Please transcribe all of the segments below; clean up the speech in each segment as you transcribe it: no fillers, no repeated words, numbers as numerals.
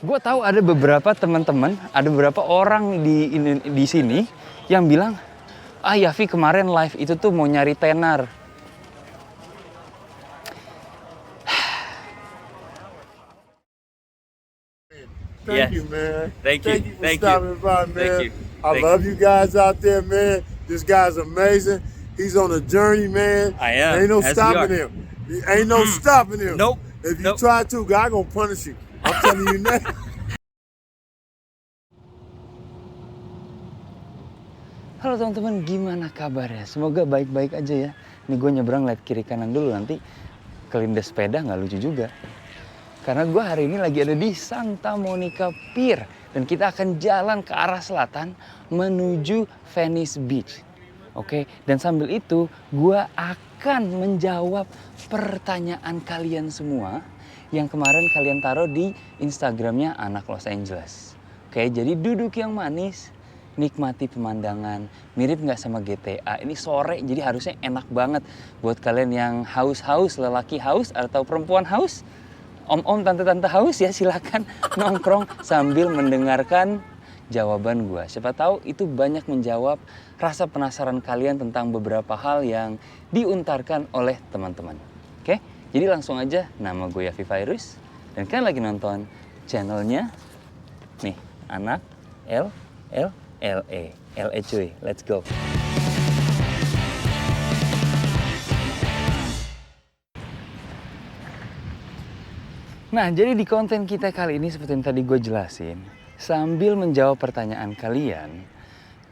Gue tahu ada beberapa teman-teman, ada beberapa orang di sini yang bilang, ah Yafi kemarin live itu tuh mau nyari tenar. Thank you, man. Thank you. Thank you for Thank you. stopping by, man. Thank you. I love you guys out there, man. This guy's amazing. He's on a journey, man. I am, Ain't no as we stopping are. him. Ain't no stopping him. Nope. If you Nope. try to, God gonna punish you. I'm telling you now. Halo teman-teman, gimana kabarnya? Semoga baik-baik aja ya. Nih gue nyebrang liat kiri kanan dulu, nanti kelindes sepeda nggak lucu juga. Karena gue hari ini lagi ada di Santa Monica Pier. Dan kita akan jalan ke arah selatan menuju Venice Beach. Oke, dan sambil itu gue akan menjawab pertanyaan kalian semua yang kemarin kalian taruh di Instagramnya Anak Los Angeles. Oke, jadi duduk yang manis, nikmati pemandangan, mirip nggak sama GTA? Ini sore, jadi harusnya enak banget buat kalian yang haus-haus, lelaki haus atau perempuan haus, om-om, tante-tante haus ya silakan nongkrong sambil mendengarkan jawaban gue. Siapa tahu itu banyak menjawab rasa penasaran kalian tentang beberapa hal yang diuntarkan oleh teman-teman. Oke, jadi langsung aja, nama gue Yafi Virus dan kalian lagi nonton channelnya nih, Anak LE cuy, let's go. Nah, jadi di konten kita kali ini seperti yang tadi gue jelasin, sambil menjawab pertanyaan kalian,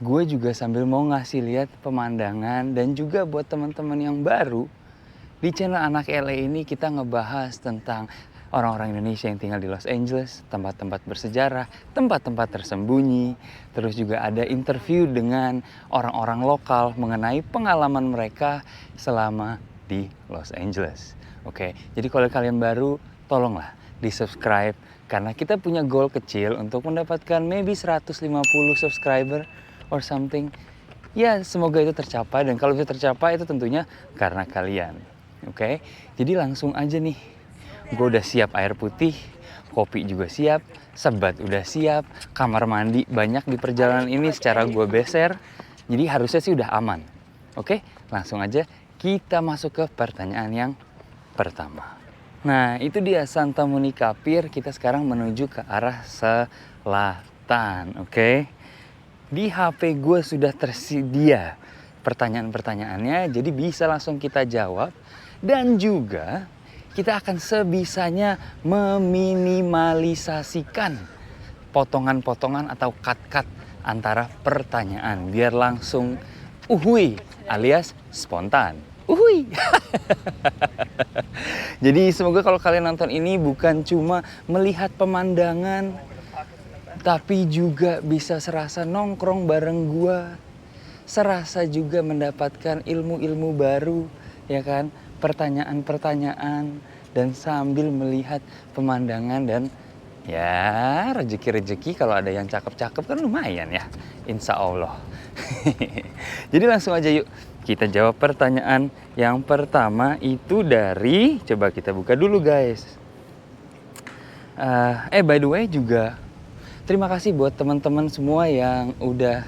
gue juga sambil mau ngasih lihat pemandangan dan juga buat teman-teman yang baru, di channel Anak LE ini kita ngebahas tentang orang-orang Indonesia yang tinggal di Los Angeles, tempat-tempat bersejarah, tempat-tempat tersembunyi, terus juga ada interview dengan orang-orang lokal mengenai pengalaman mereka selama di Los Angeles. Oke, jadi kalau kalian baru, tolonglah di-subscribe karena kita punya goal kecil untuk mendapatkan maybe 150 subscriber or something. Ya, semoga itu tercapai dan kalau bisa tercapai itu tentunya karena kalian. Oke, jadi langsung aja nih. Gue udah siap air putih, kopi juga siap, sebat udah siap, kamar mandi banyak di perjalanan ini secara gue beser. Jadi harusnya sih udah aman. Oke, langsung aja kita masuk ke pertanyaan yang pertama. Nah, itu dia Santa Monica Pier, kita sekarang menuju ke arah selatan, oke? Di HP gue sudah tersedia pertanyaan-pertanyaannya, jadi bisa langsung kita jawab. Dan juga kita akan sebisanya meminimalisasikan potongan-potongan atau cut-cut antara pertanyaan. Biar langsung uhui alias spontan. Uhui. Jadi semoga kalau kalian nonton ini bukan cuma melihat pemandangan, tapi juga bisa serasa nongkrong bareng gua. Serasa juga mendapatkan ilmu-ilmu baru, ya kan? Pertanyaan-pertanyaan dan sambil melihat pemandangan dan ya rezeki-rezeki kalau ada yang cakep-cakep kan lumayan ya, insya Allah. Jadi langsung aja yuk kita jawab pertanyaan yang pertama itu dari, coba kita buka dulu guys. By the way juga terima kasih buat teman-teman semua yang udah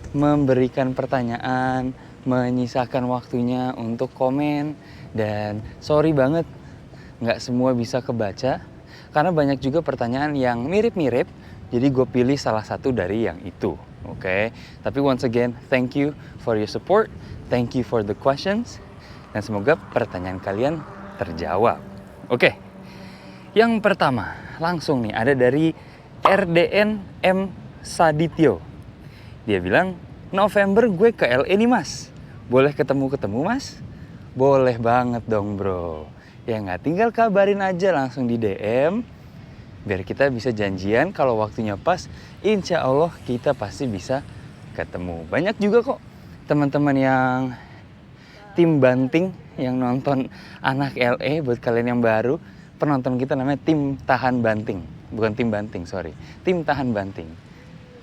memberikan pertanyaan, menyisakan waktunya untuk komen. Dan sorry banget nggak semua bisa kebaca karena banyak juga pertanyaan yang mirip-mirip, jadi gue pilih salah satu dari yang itu. Oke, tapi once again thank you for your support, thank you for the questions, dan semoga pertanyaan kalian terjawab. Oke, yang pertama langsung nih ada dari RDN M Sadityo. Dia bilang, November gue ke LA nih mas, boleh ketemu mas? Boleh banget dong bro. Ya nggak, tinggal kabarin aja langsung di DM. Biar kita bisa janjian kalau waktunya pas, insya Allah kita pasti bisa ketemu. Banyak juga kok teman-teman yang tim banting yang nonton Anak LE. Buat kalian yang baru, penonton kita namanya tim tahan banting. Bukan tim banting, sorry. Tim tahan banting.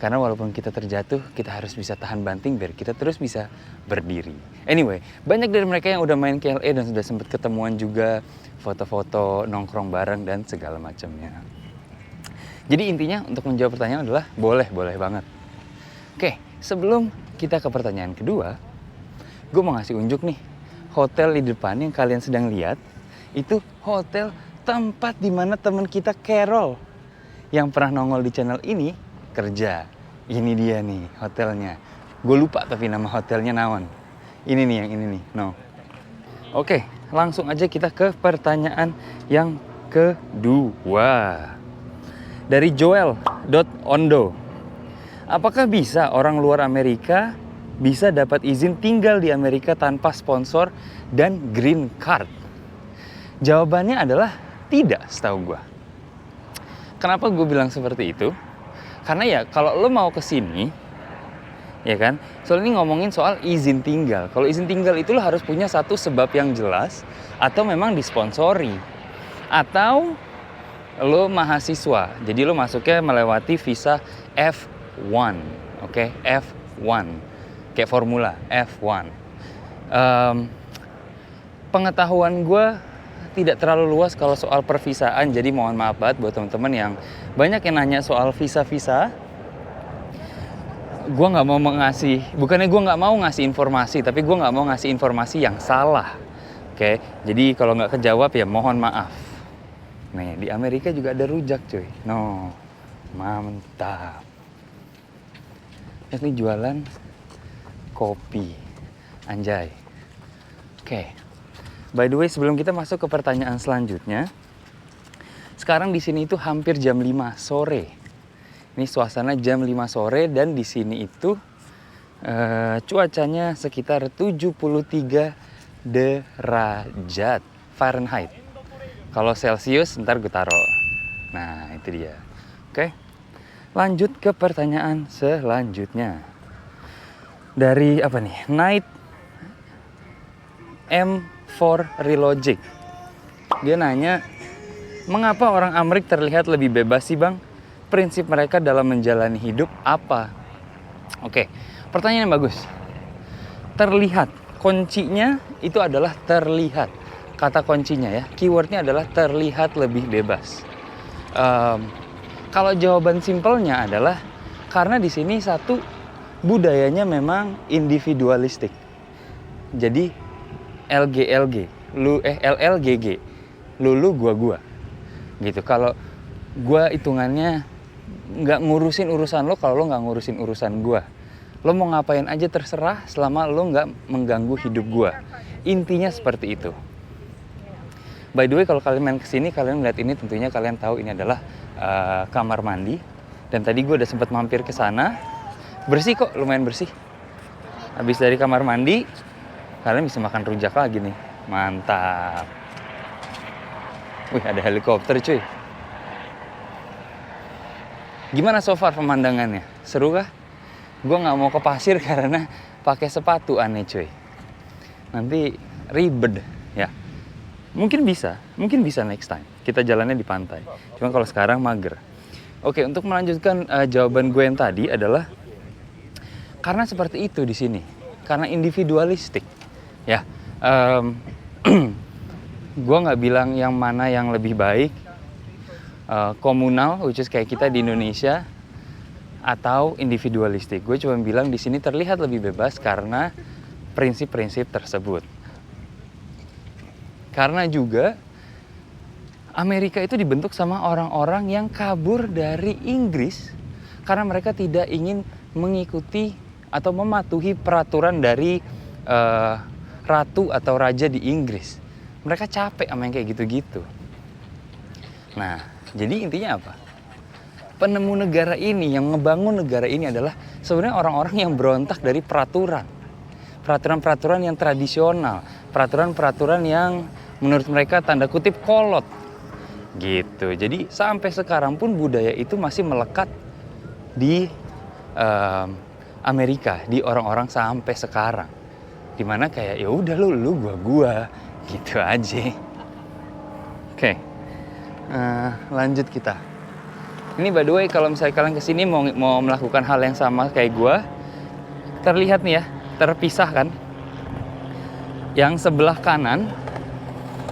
Karena walaupun kita terjatuh, kita harus bisa tahan banting biar kita terus bisa berdiri. Anyway, banyak dari mereka yang udah main ke LA dan sudah sempat ketemuan juga, foto-foto, nongkrong bareng, dan segala macamnya. Jadi intinya untuk menjawab pertanyaan adalah boleh banget. Oke, sebelum kita ke pertanyaan kedua, gue mau ngasih unjuk nih. Hotel di depan yang kalian sedang lihat, itu hotel tempat dimana teman kita Carol yang pernah nongol di channel ini kerja. Ini dia nih hotelnya. Gue lupa tapi nama hotelnya naon. Ini nih yang ini nih. No. Oke, langsung aja kita ke pertanyaan yang kedua. Dari Joel.ondo. Apakah bisa orang luar Amerika bisa dapat izin tinggal di Amerika tanpa sponsor dan green card? Jawabannya adalah tidak, setahu gue. Kenapa gue bilang seperti itu? Karena ya kalau lo mau ke sini, ya kan? Soal ini ngomongin soal izin tinggal. Kalau izin tinggal itu lo harus punya satu sebab yang jelas atau memang disponsori. Atau lo mahasiswa. Jadi lo masuknya melewati visa F1. Oke, F1. Kayak formula F1. Pengetahuan gue tidak terlalu luas kalau soal pervisaan. Jadi mohon maaf banget buat teman-teman yang banyak yang nanya soal visa-visa. Gue nggak mau bukannya gue nggak mau ngasih informasi, tapi gue nggak mau ngasih informasi yang salah. Oke, jadi kalau nggak kejawab ya mohon maaf. Nih, di Amerika juga ada rujak cuy. No, mantap. Ini jualan kopi. Anjay. Oke. By the way, sebelum kita masuk ke pertanyaan selanjutnya. Sekarang di sini itu hampir jam 5 sore. Ini suasana jam 5 sore dan di sini itu cuacanya sekitar 73 derajat Fahrenheit. Kalau Celsius ntar gue taruh. Nah itu dia. Oke. Lanjut ke pertanyaan selanjutnya. Dari apa nih? Night M4 Relogic. Dia nanya, mengapa orang Amerik terlihat lebih bebas sih bang? Prinsip mereka dalam menjalani hidup apa? Oke, pertanyaan yang bagus. Terlihat. Kuncinya itu adalah terlihat. Kata kuncinya ya, keywordnya adalah terlihat lebih bebas. Kalau jawaban simpelnya adalah karena di sini satu budayanya memang individualistik. Jadi LGLG, LLGG, lu gua. Gitu. Kalau gua hitungannya nggak ngurusin urusan lo kalau lo nggak ngurusin urusan gua. Lo mau ngapain aja terserah selama lo nggak mengganggu hidup gua. Intinya seperti itu. By the way, kalau kalian main kesini, kalian lihat ini tentunya kalian tahu ini adalah kamar mandi. Dan tadi gue udah sempat mampir ke sana. Bersih kok, lumayan bersih. Habis dari kamar mandi, kalian bisa makan rujak lagi nih. Mantap. Wih, ada helikopter cuy. Gimana so far pemandangannya? Seru kah? Gue nggak mau ke pasir karena pakai sepatu aneh cuy. Nanti ribet ya. Mungkin bisa next time. Kita jalannya di pantai. Cuma kalau sekarang mager. Oke, untuk melanjutkan jawaban gue yang tadi adalah karena seperti itu di sini. Karena individualistik. Ya, gue nggak bilang yang mana yang lebih baik. Komunal, which is kayak kita di Indonesia, atau individualistik. Gue cuma bilang di sini terlihat lebih bebas karena prinsip-prinsip tersebut. Karena juga Amerika itu dibentuk sama orang-orang yang kabur dari Inggris karena mereka tidak ingin mengikuti atau mematuhi peraturan dari ratu atau raja di Inggris. Mereka capek sama yang kayak gitu-gitu. Nah, jadi intinya apa? Penemu negara ini, yang ngebangun negara ini adalah sebenarnya orang-orang yang berontak dari peraturan. Peraturan-peraturan yang tradisional. Peraturan-peraturan yang menurut mereka tanda kutip kolot. Gitu. Jadi sampai sekarang pun budaya itu masih melekat di Amerika, di orang-orang sampai sekarang. Dimana kayak ya udah lu gua gitu aja. Oke. Lanjut kita. Ini by the way kalau misalnya kalian kesini mau melakukan hal yang sama kayak gue, terlihat nih ya, terpisah kan. Yang sebelah kanan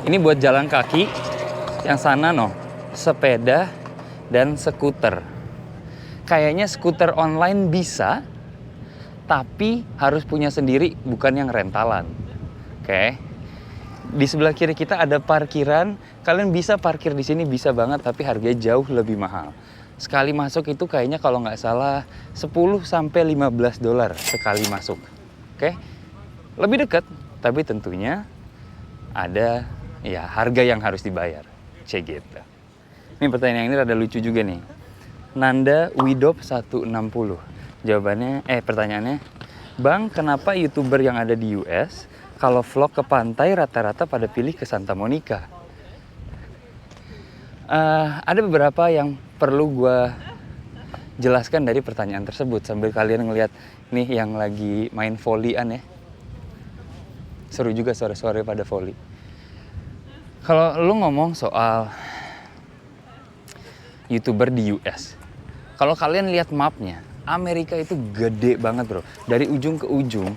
ini buat jalan kaki, yang sana sepeda, dan skuter. Kayaknya skuter online bisa, tapi harus punya sendiri, bukan yang rentalan. Oke. Di sebelah kiri kita ada parkiran. Kalian bisa parkir di sini, bisa banget, tapi harganya jauh lebih mahal. Sekali masuk itu kayaknya kalau nggak salah 10 sampai 15 dolar sekali masuk. Oke. Lebih dekat, tapi tentunya ada ya harga yang harus dibayar. Cek gitu. Ini pertanyaan ini rada lucu juga nih. Nanda Widop 160. Jawabannya, pertanyaannya, Bang, kenapa YouTuber yang ada di US kalau vlog ke pantai rata-rata pada pilih ke Santa Monica? Ada beberapa yang perlu gue jelaskan dari pertanyaan tersebut sambil kalian ngelihat nih yang lagi main volleyan ya. Seru juga sore-sore pada volley. Kalau lu ngomong soal YouTuber di US, kalau kalian lihat mapnya, Amerika itu gede banget bro. Dari ujung ke ujung,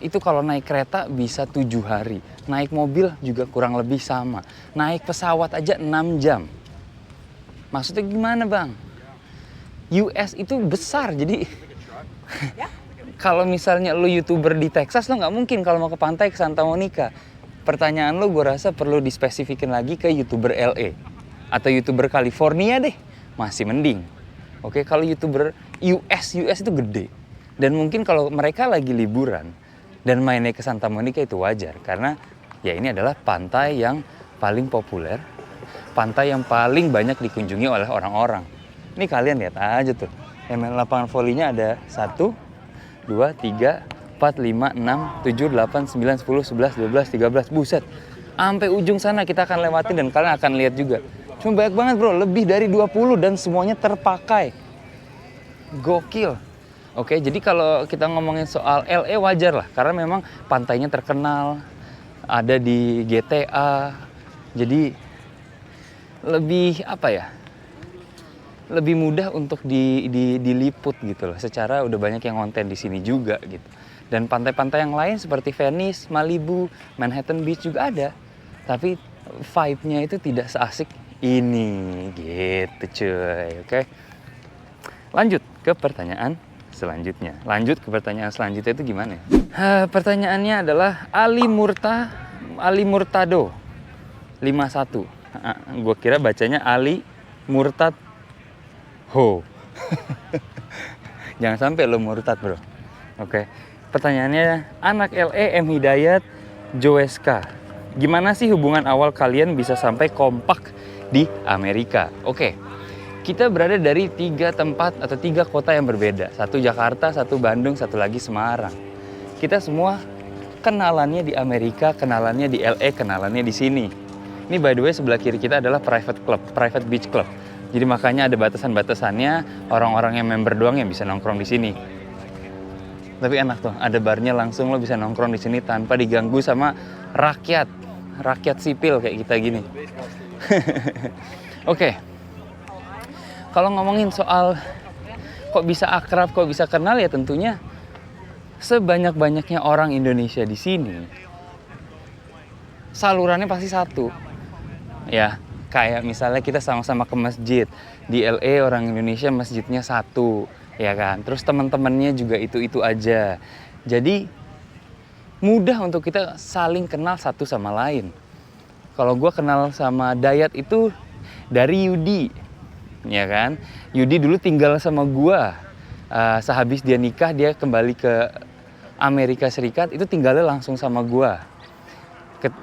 itu kalau naik kereta bisa 7 hari. Naik mobil juga kurang lebih sama. Naik pesawat aja 6 jam. Maksudnya gimana bang? US itu besar, jadi kalau misalnya lu YouTuber di Texas, lo nggak mungkin kalau mau ke pantai ke Santa Monica. Pertanyaan lo gue rasa perlu dispesifikin lagi ke YouTuber LA atau YouTuber California deh, masih mending. Oke, kalau YouTuber US itu gede. Dan mungkin kalau mereka lagi liburan dan mainnya ke Santa Monica itu wajar, karena ya ini adalah pantai yang paling populer, pantai yang paling banyak dikunjungi oleh orang-orang. Ini kalian lihat aja tuh, lapangan volley-nya ada 1, 2, 3, 4, 5, 6, 7, 8, 9, 10, 11, 12, 13, buset. Sampai ujung sana kita akan lewatin dan kalian akan lihat juga. Cuma banyak banget bro, lebih dari 20 dan semuanya terpakai. Gokil. Oke, jadi kalau kita ngomongin soal LA wajar lah, karena memang pantainya terkenal, ada di GTA, jadi lebih apa ya, lebih mudah untuk diliput gitu loh. Secara udah banyak yang konten di sini juga gitu. Dan pantai-pantai yang lain seperti Venice, Malibu, Manhattan Beach juga ada, tapi vibe-nya itu tidak seasik ini gitu cuy. Oke, lanjut ke pertanyaan selanjutnya. Lanjut ke pertanyaan selanjutnya itu gimana ya? Pertanyaannya adalah Ali Murtado 51. Gue kira bacanya Ali Murtad Ho. Jangan sampai lo murtad bro. Oke. Pertanyaannya, anak LE M Hidayat Joeska. Gimana sih hubungan awal kalian bisa sampai kompak di Amerika? Oke. Kita berada dari 3 tempat atau 3 kota yang berbeda. Satu Jakarta, satu Bandung, satu lagi Semarang. Kita semua kenalannya di Amerika, kenalannya di LA, kenalannya di sini. Ini by the way sebelah kiri kita adalah private club, private beach club. Jadi makanya ada batasan-batasannya, orang-orang yang member doang yang bisa nongkrong di sini. Tapi enak tuh, ada barnya langsung lo bisa nongkrong di sini tanpa diganggu sama rakyat sipil kayak kita gini. Oke. Kalau ngomongin soal kok bisa akrab, kok bisa kenal, ya tentunya sebanyak-banyaknya orang Indonesia di sini, salurannya pasti satu. Ya, kayak misalnya kita sama-sama ke masjid. Di LA orang Indonesia masjidnya satu, ya kan? Terus teman-temannya juga itu-itu aja. Jadi mudah untuk kita saling kenal satu sama lain. Kalau gue kenal sama Dayat itu dari Yudi. Ya kan, Yudi dulu tinggal sama gua. Sehabis dia nikah, dia kembali ke Amerika Serikat, itu tinggalnya langsung sama gua.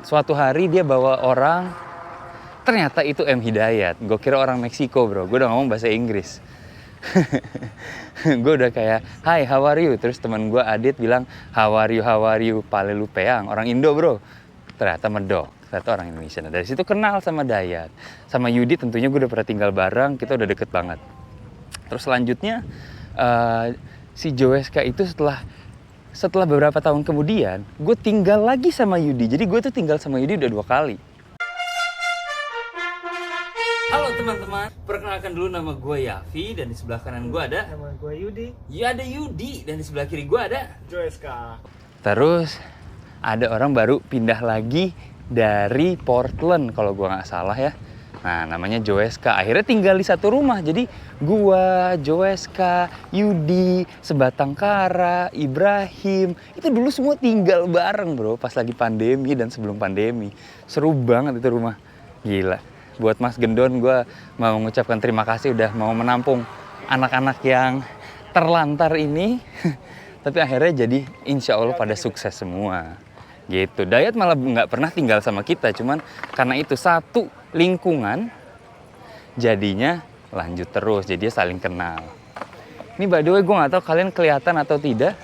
Suatu hari dia bawa orang, ternyata itu M Hidayat. Gue kira orang Meksiko bro, gue udah ngomong bahasa Inggris. Gue udah kayak, hi how are you? Terus teman gue Adit bilang, how are you, Palelupeang. Orang Indo bro, ternyata medok. Ternyata orang Indonesia. Nah, dari situ kenal sama Dayat. Sama Yudi tentunya gue udah pernah tinggal bareng, kita udah deket banget. Terus selanjutnya, si Joeska itu setelah beberapa tahun kemudian, gue tinggal lagi sama Yudi. Jadi gue tuh tinggal sama Yudi udah 2 kali. Halo teman-teman, perkenalkan dulu nama gue Yafi, dan di sebelah kanan gue ada... Nama gue Yudi. Ya ada Yudi, dan di sebelah kiri gue ada... Joeska. Terus ada orang baru pindah lagi dari Portland kalau gue nggak salah ya. Nah, namanya Joeska. Akhirnya tinggal di satu rumah. Jadi gua, Joeska, Yudi, Sebatang Kara, Ibrahim, itu dulu semua tinggal bareng, bro, pas lagi pandemi dan sebelum pandemi. Seru banget itu rumah. Gila. Buat Mas Gendon, gua mau mengucapkan terima kasih udah mau menampung anak-anak yang terlantar ini. Tapi akhirnya jadi insya Allah pada sukses semua. Gitu. Dayat malah nggak pernah tinggal sama kita, cuman karena itu satu lingkungan, jadinya lanjut terus, jadi saling kenal. Ini by the way gue nggak tahu kalian kelihatan atau tidak,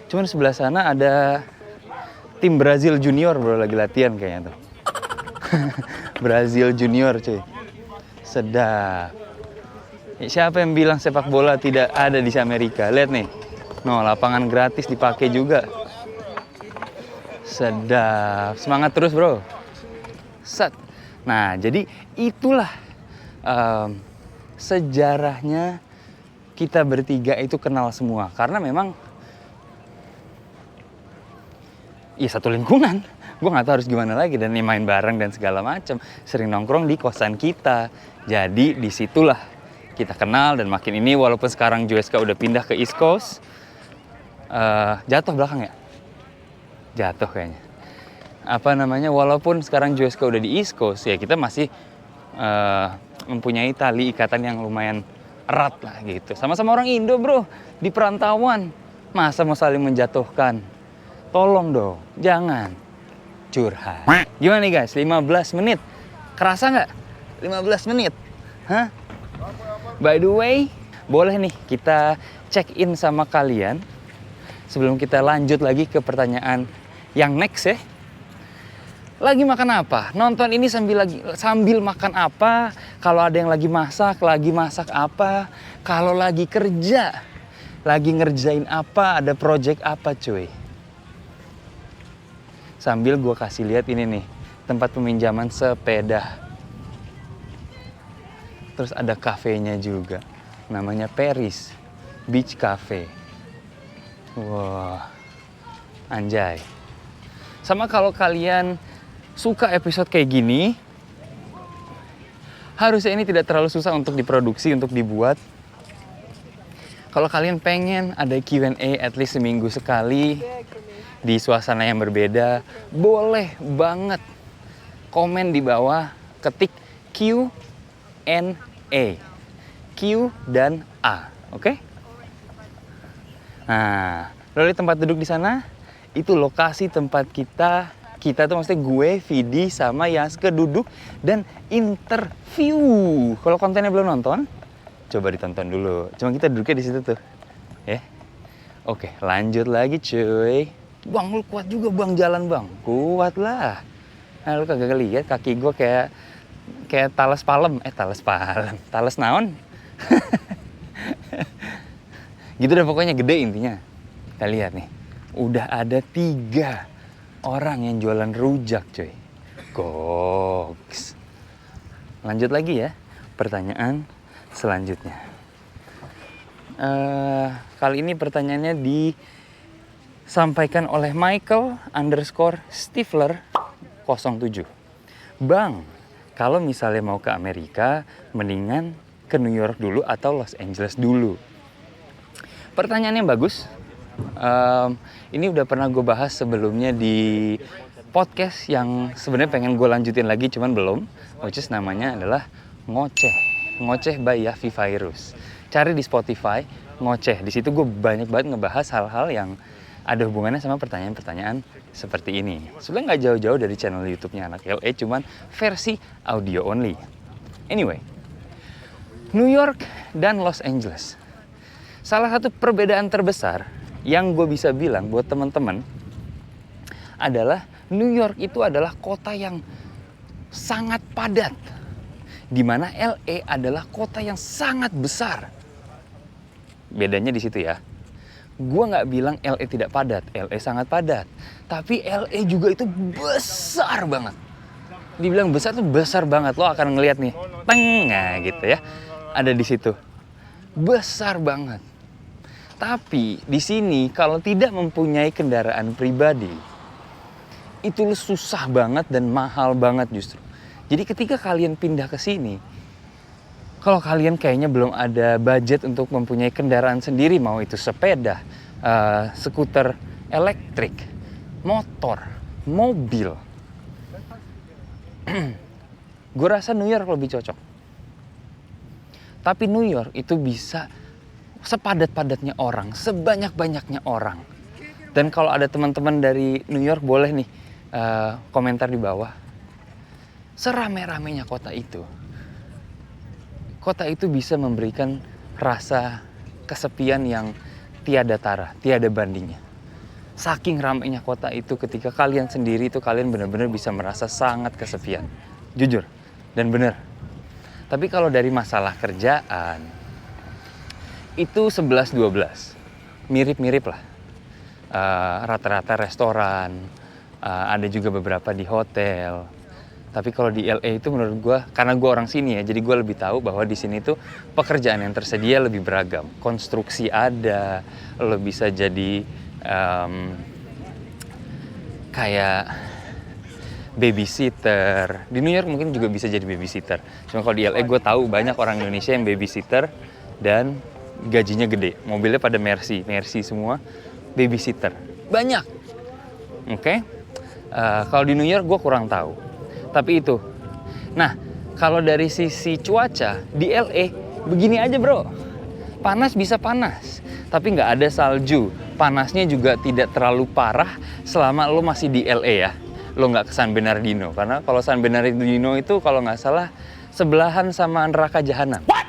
cuman sebelah sana ada tim Brazil Junior bro lagi latihan kayaknya tuh. Brazil Junior cuy, sedap. Siapa yang bilang sepak bola tidak ada di Amerika? Lihat nih, no lapangan gratis dipakai juga. Sedap, semangat terus bro. Set. Nah, jadi itulah sejarahnya kita bertiga itu kenal semua. Karena memang ya satu lingkungan. Gue gak tahu harus gimana lagi. Dan main bareng dan segala macam. Sering nongkrong di kosan kita. Jadi disitulah kita kenal. Dan makin ini walaupun sekarang Joeska udah pindah ke East Coast. Jatuh belakang ya? Jatuh kayaknya. Apa namanya, walaupun sekarang Joeska udah di East Coast, ya kita masih mempunyai tali ikatan yang lumayan erat lah gitu. Sama-sama orang Indo bro, di perantauan. Masa mau saling menjatuhkan? Tolong dong, jangan curhat. Gimana nih guys, 15 menit. Kerasa nggak? 15 menit? Hah? By the way, boleh nih kita check in sama kalian sebelum kita lanjut lagi ke pertanyaan yang next ya. Lagi makan apa? Nonton ini sambil makan apa? Kalau ada yang lagi masak apa? Kalau lagi kerja, lagi ngerjain apa? Ada project apa cuy? Sambil gue kasih lihat ini nih, tempat peminjaman sepeda. Terus ada kafenya juga, namanya Paris Beach Cafe. Wah, anjay. Sama kalau kalian suka episode kayak gini, harusnya ini tidak terlalu susah untuk diproduksi, untuk dibuat. Kalau kalian pengen ada Q&A at least seminggu sekali, di suasana yang berbeda, boleh banget. Komen di bawah, ketik Q&A. Q dan A, oke? Nah, lalu tempat duduk di sana, itu lokasi tempat kita tuh maksudnya gue, Vidi, sama Yaske duduk dan interview. Kalau kontennya belum nonton, coba ditonton dulu. Cuma kita duduknya di situ tuh, ya. Oke, lanjut lagi cuy. Bang, lu kuat juga bang jalan bang. Kuat lah. Nah, lu kagak lihat kaki gue kayak talas palem. Talas naon? Gitu deh pokoknya, gede intinya. Kita lihat nih, udah ada 3 orang yang jualan rujak cuy. Goks. Lanjut lagi ya, pertanyaan selanjutnya. Kali ini pertanyaannya disampaikan oleh Michael_Stifler 07. Bang, kalau misalnya mau ke Amerika, mendingan ke New York dulu atau Los Angeles dulu? Pertanyaannya bagus. Ini udah pernah gue bahas sebelumnya di podcast yang sebenarnya pengen gue lanjutin lagi, cuman belum. Which is namanya adalah Ngoceh by Yafi Virus. Cari di Spotify, Ngoceh. Di situ gue banyak banget ngebahas hal-hal yang ada hubungannya sama pertanyaan-pertanyaan seperti ini. Sebenarnya nggak jauh-jauh dari channel YouTube-nya Anak LA, cuman versi audio only. Anyway, New York dan Los Angeles. Salah satu perbedaan terbesar yang gue bisa bilang buat teman-teman adalah New York itu adalah kota yang sangat padat, di mana LA adalah kota yang sangat besar. Bedanya di situ ya. Gue nggak bilang LA tidak padat, LA sangat padat. Tapi LA juga itu besar banget. Dibilang besar tuh besar banget. Lo akan ngeliat nih, tengah gitu ya. Ada di situ. Besar banget. Tapi di sini kalau tidak mempunyai kendaraan pribadi, itu susah banget dan mahal banget justru. Jadi ketika kalian pindah ke sini, kalau kalian kayaknya belum ada budget untuk mempunyai kendaraan sendiri, mau itu sepeda, skuter elektrik, motor, mobil, gue rasa New York lebih cocok. Tapi New York itu bisa sepadat-padatnya orang, sebanyak-banyaknya orang. Dan kalau ada teman-teman dari New York boleh nih komentar di bawah. Serame-ramenya kota itu bisa memberikan rasa kesepian yang tiada tara, tiada bandingnya. Saking ramainya kota itu, ketika kalian sendiri itu kalian benar-benar bisa merasa sangat kesepian. Jujur dan benar. Tapi kalau dari masalah kerjaan, itu 11-12. Mirip-mirip lah. Rata-rata restoran, ada juga beberapa di hotel. Tapi kalau di LA itu menurut gue, karena gue orang sini ya, jadi gue lebih tahu bahwa di sini tuh pekerjaan yang tersedia lebih beragam. Konstruksi ada, lo bisa jadi kayak babysitter. Di New York mungkin juga bisa jadi babysitter. Cuma kalau di LA gue tahu banyak orang Indonesia yang babysitter dan gajinya gede. Mobilnya pada Mercy semua, babysitter. Banyak. Oke? Kalau di New York gue kurang tahu. Tapi itu. Nah, kalau dari sisi cuaca, di LA begini aja bro. Panas bisa panas, tapi nggak ada salju. Panasnya juga tidak terlalu parah selama lo masih di LA ya. Lo nggak ke San Bernardino. Karena kalau San Bernardino itu kalau nggak salah sebelahan sama neraka jahanam. What?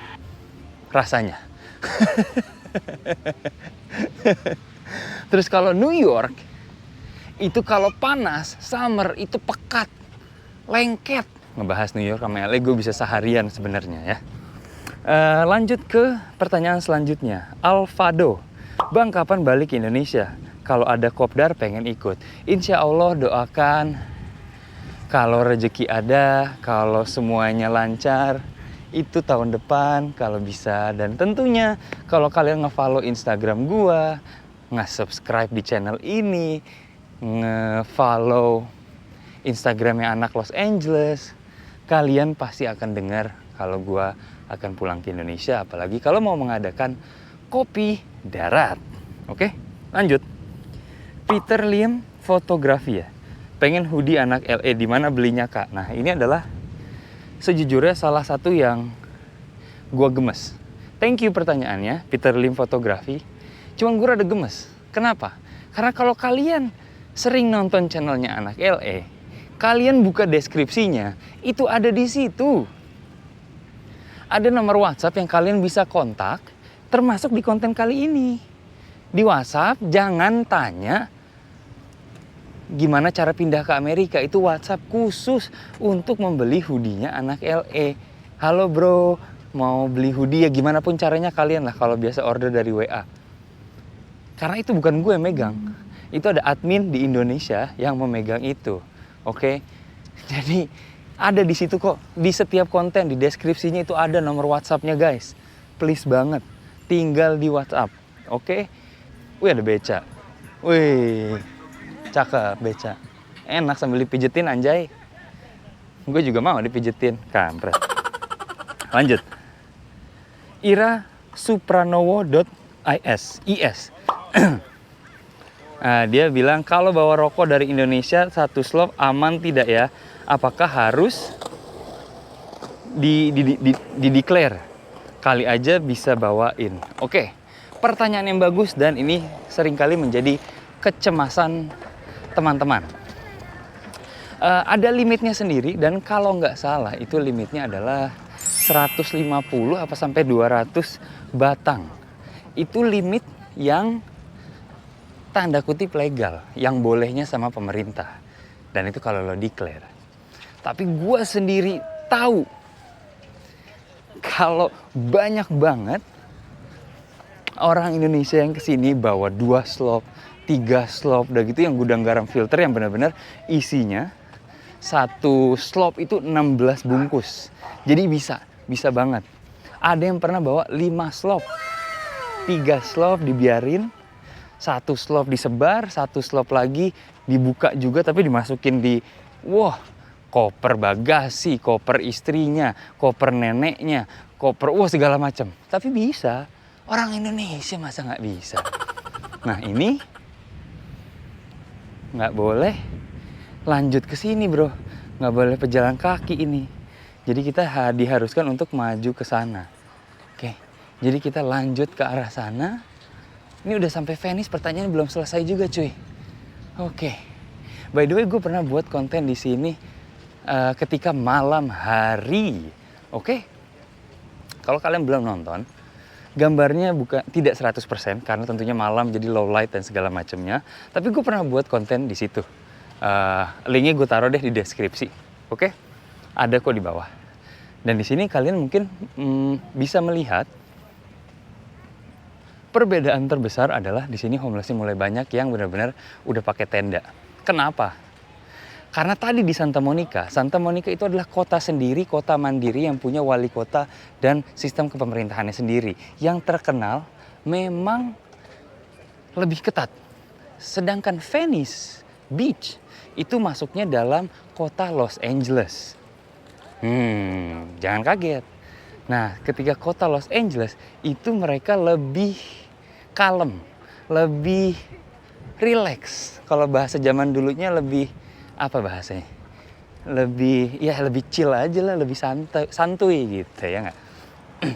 Rasanya. Terus kalau New York, itu kalau panas, summer itu pekat. Lengket. Ngebahas New York sama LA gue bisa seharian sebenarnya ya. Lanjut ke pertanyaan selanjutnya. Alvado, Bang kapan balik ke Indonesia? Kalau ada kopdar pengen ikut. Insya Allah doakan kalau rezeki ada, kalau semuanya lancar, itu tahun depan kalau bisa. Dan tentunya kalau kalian nge-follow Instagram gue, nge-subscribe di channel ini, nge-follow Instagramnya anak Los Angeles, kalian pasti akan dengar kalau gue akan pulang ke Indonesia. Apalagi kalau mau mengadakan kopi darat. Oke, lanjut. Peter Lim fotografi ya. Pengen hoodie anak LA, di mana belinya kak? Nah ini adalah sejujurnya salah satu yang gue gemes. Thank you pertanyaannya, Peter Lim fotografi. Cuma gue rada gemes. Kenapa? Karena kalau kalian sering nonton channelnya anak LA, kalian buka deskripsinya, itu ada di situ. Ada nomor WhatsApp yang kalian bisa kontak, termasuk di konten kali ini. Di WhatsApp, jangan tanya gimana cara pindah ke Amerika. Itu WhatsApp khusus untuk membeli hoodie-nya anak LA. Halo bro, mau beli hoodie ya gimana pun caranya kalian lah kalau biasa order dari WA. Karena itu bukan gue yang megang. Itu ada admin di Indonesia yang memegang itu. Oke, jadi ada di situ kok, di setiap konten, di deskripsinya itu ada nomor WhatsApp-nya guys. Please banget, tinggal di WhatsApp, oke? Wih ada beca, wih cakep beca, enak sambil dipijetin anjay. Gue juga mau dipijetin, kampret. Lanjut, Ira Supranowo.is. Nah, dia bilang kalau bawa rokok dari Indonesia satu slop aman tidak ya? Apakah harus di declare? Kali aja bisa bawain. Oke, pertanyaan yang bagus dan ini seringkali menjadi kecemasan teman-teman. Ada limitnya sendiri dan kalau nggak salah itu limitnya adalah 150 apa sampai 200 batang. Itu limit yang tanda kutip legal, yang bolehnya sama pemerintah. Dan itu kalau lo declare. Tapi gue sendiri tahu kalau banyak banget orang Indonesia yang kesini bawa 2 slop, 3 slop, udah gitu yang gudang garam filter yang benar-benar isinya satu slop itu 16 bungkus. Jadi bisa banget. Ada yang pernah bawa 5 slop, 3 slop dibiarin, 1 slop disebar, 1 slop lagi dibuka juga tapi dimasukin di koper bagasi, koper istrinya, koper neneknya, koper segala macam. Tapi bisa. Orang Indonesia masa nggak bisa? Nah ini nggak boleh lanjut ke sini bro, nggak boleh pejalan kaki ini. Jadi kita diharuskan untuk maju ke sana. Oke, jadi kita lanjut ke arah sana. Ini udah sampai Venice, pertanyaan belum selesai juga cuy. Oke, by the way gue pernah buat konten di sini ketika malam hari. Oke, kalau kalian belum nonton, gambarnya tidak 100% karena tentunya malam jadi low light dan segala macamnya. Tapi gue pernah buat konten di situ. Linknya gue taruh deh di deskripsi. Oke, ada kok di bawah. Dan di sini kalian mungkin bisa melihat perbedaan terbesar adalah di sini homelessnya mulai banyak yang benar-benar udah pakai tenda. Kenapa? Karena tadi di Santa Monica itu adalah kota sendiri, kota mandiri yang punya wali kota dan sistem kepemerintahannya sendiri. Yang terkenal memang lebih ketat. Sedangkan Venice Beach itu masuknya dalam kota Los Angeles. Jangan kaget. Nah, ketika kota Los Angeles itu mereka lebih kalem, lebih relax. Kalau bahasa zaman dulunya lebih apa bahasanya? Lebih chill aja lah, lebih santuy gitu ya nggak?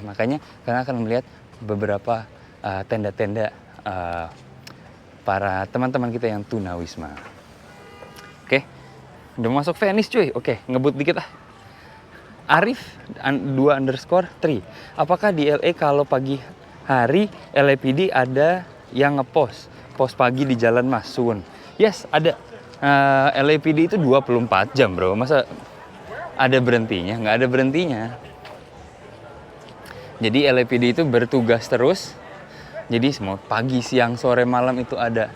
Makanya kalian akan melihat beberapa tenda-tenda para teman-teman kita yang tunawisma. Oke, udah masuk Venice cuy. Oke, ngebut dikit lah. Arif 2_3. Apakah di LA kalau pagi hari LAPD ada yang ngepost pos pagi di Jalan Masun? Yes, ada. LAPD itu 24 jam bro. Masa ada berhentinya? Nggak ada berhentinya. Jadi LAPD itu bertugas terus. Jadi semua pagi, siang, sore, malam itu ada.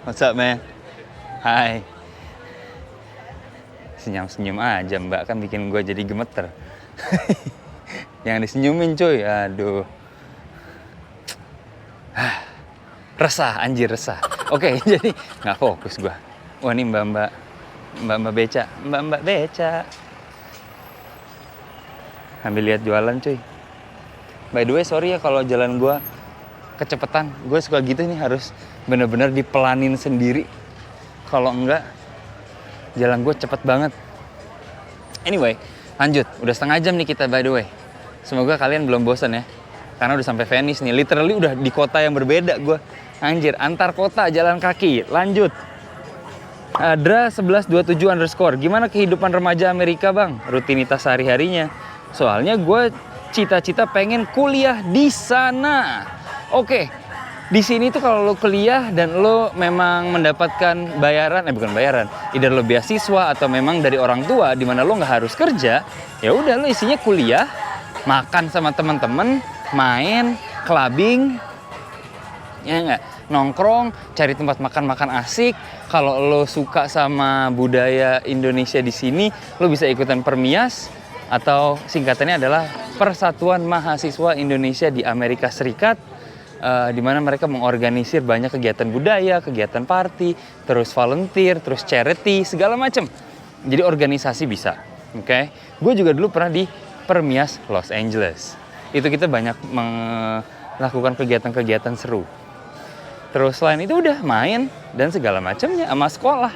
What's up man? Hai. Senyum-senyum aja mbak, kan bikin gue jadi gemeter. Yang disenyumin cuy, aduh. Resah, anjir resah. Oke, jadi nggak fokus gue. Wah ini mbak beca. Ambil lihat jualan cuy. By the way sorry ya kalau jalan gue kecepetan. Gue suka gitu nih, harus bener-bener dipelanin sendiri. Kalau enggak jalan gue cepet banget. Anyway, lanjut. Udah setengah jam nih kita by the way. Semoga kalian belum bosan ya. Karena udah sampai Venice nih. Literally udah di kota yang berbeda gue. Anjir, antar kota jalan kaki. Lanjut. Adra1127_. Gimana kehidupan remaja Amerika bang? Rutinitas sehari-harinya. Soalnya gue cita-cita pengen kuliah di sana. Oke. Di sini tuh kalau lo kuliah dan lo memang mendapatkan bayaran, bukan bayaran, either lo beasiswa atau memang dari orang tua, di mana lo nggak harus kerja, ya udah lo isinya kuliah, makan sama teman-teman, main, clubbing, ya nggak, nongkrong, cari tempat makan-makan asik. Kalau lo suka sama budaya Indonesia di sini, lo bisa ikutan Permias atau singkatannya adalah Persatuan Mahasiswa Indonesia di Amerika Serikat. Di mana mereka mengorganisir banyak kegiatan budaya, kegiatan party, terus volunteer, terus charity, segala macam. Jadi organisasi bisa, oke? Gue juga dulu pernah di Permias Los Angeles. Itu kita banyak melakukan kegiatan-kegiatan seru. Terus selain itu udah main dan segala macamnya sama sekolah.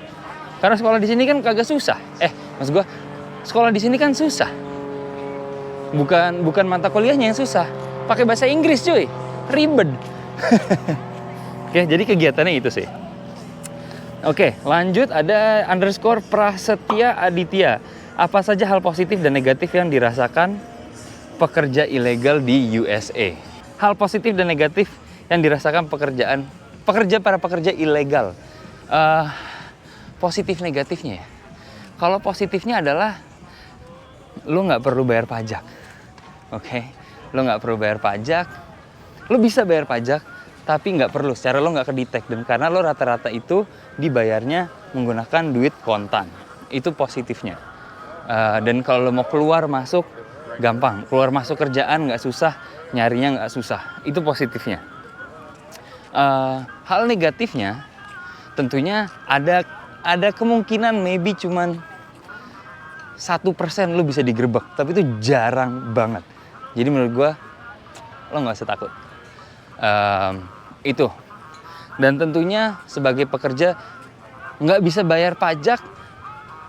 Karena sekolah di sini kan kagak susah. Maksud gue sekolah di sini kan susah. Bukan mata kuliahnya yang susah. Pakai bahasa Inggris cuy. Ribet. Oke, jadi kegiatannya itu sih. Oke, lanjut ada _Prasetya Aditya. Apa saja hal positif dan negatif yang dirasakan pekerja ilegal di USA? Hal positif dan negatif yang dirasakan para pekerja ilegal. Positif negatifnya ya. Kalau positifnya adalah lo nggak perlu bayar pajak. Oke, lo nggak perlu bayar pajak. Lo bisa bayar pajak, tapi nggak perlu. Secara lo nggak kedetek. Dan karena lo rata-rata itu dibayarnya menggunakan duit kontan. Itu positifnya. Dan kalau lo mau keluar masuk, gampang. Keluar masuk kerjaan nggak susah, nyarinya nggak susah. Itu positifnya. Hal negatifnya, tentunya ada kemungkinan maybe cuman 1% lu bisa digerebek, tapi itu jarang banget. Jadi menurut gue, lo nggak usah takut. Itu. Dan tentunya sebagai pekerja nggak bisa bayar pajak,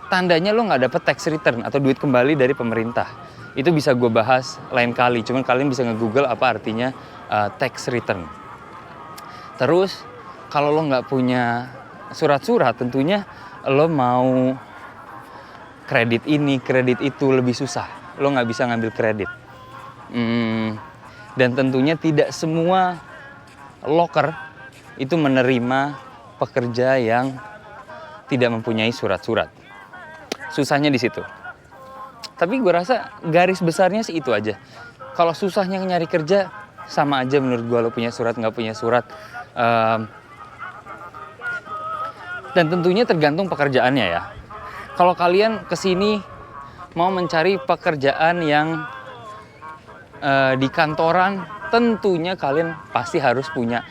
tandanya lo nggak dapet tax return atau duit kembali dari pemerintah. Itu bisa gue bahas lain kali, cuman kalian bisa nge-google apa artinya tax return. Terus kalau lo nggak punya surat-surat, tentunya lo mau kredit ini, kredit itu lebih susah. Lo nggak bisa ngambil kredit. Dan tentunya tidak semua loker itu menerima pekerja yang tidak mempunyai surat-surat. Susahnya di situ. Tapi gue rasa garis besarnya sih itu aja. Kalau susahnya nyari kerja, sama aja menurut gue, lo punya surat nggak punya surat. Dan tentunya tergantung pekerjaannya ya. Kalau kalian kesini mau mencari pekerjaan yang di kantoran, tentunya kalian pasti harus punya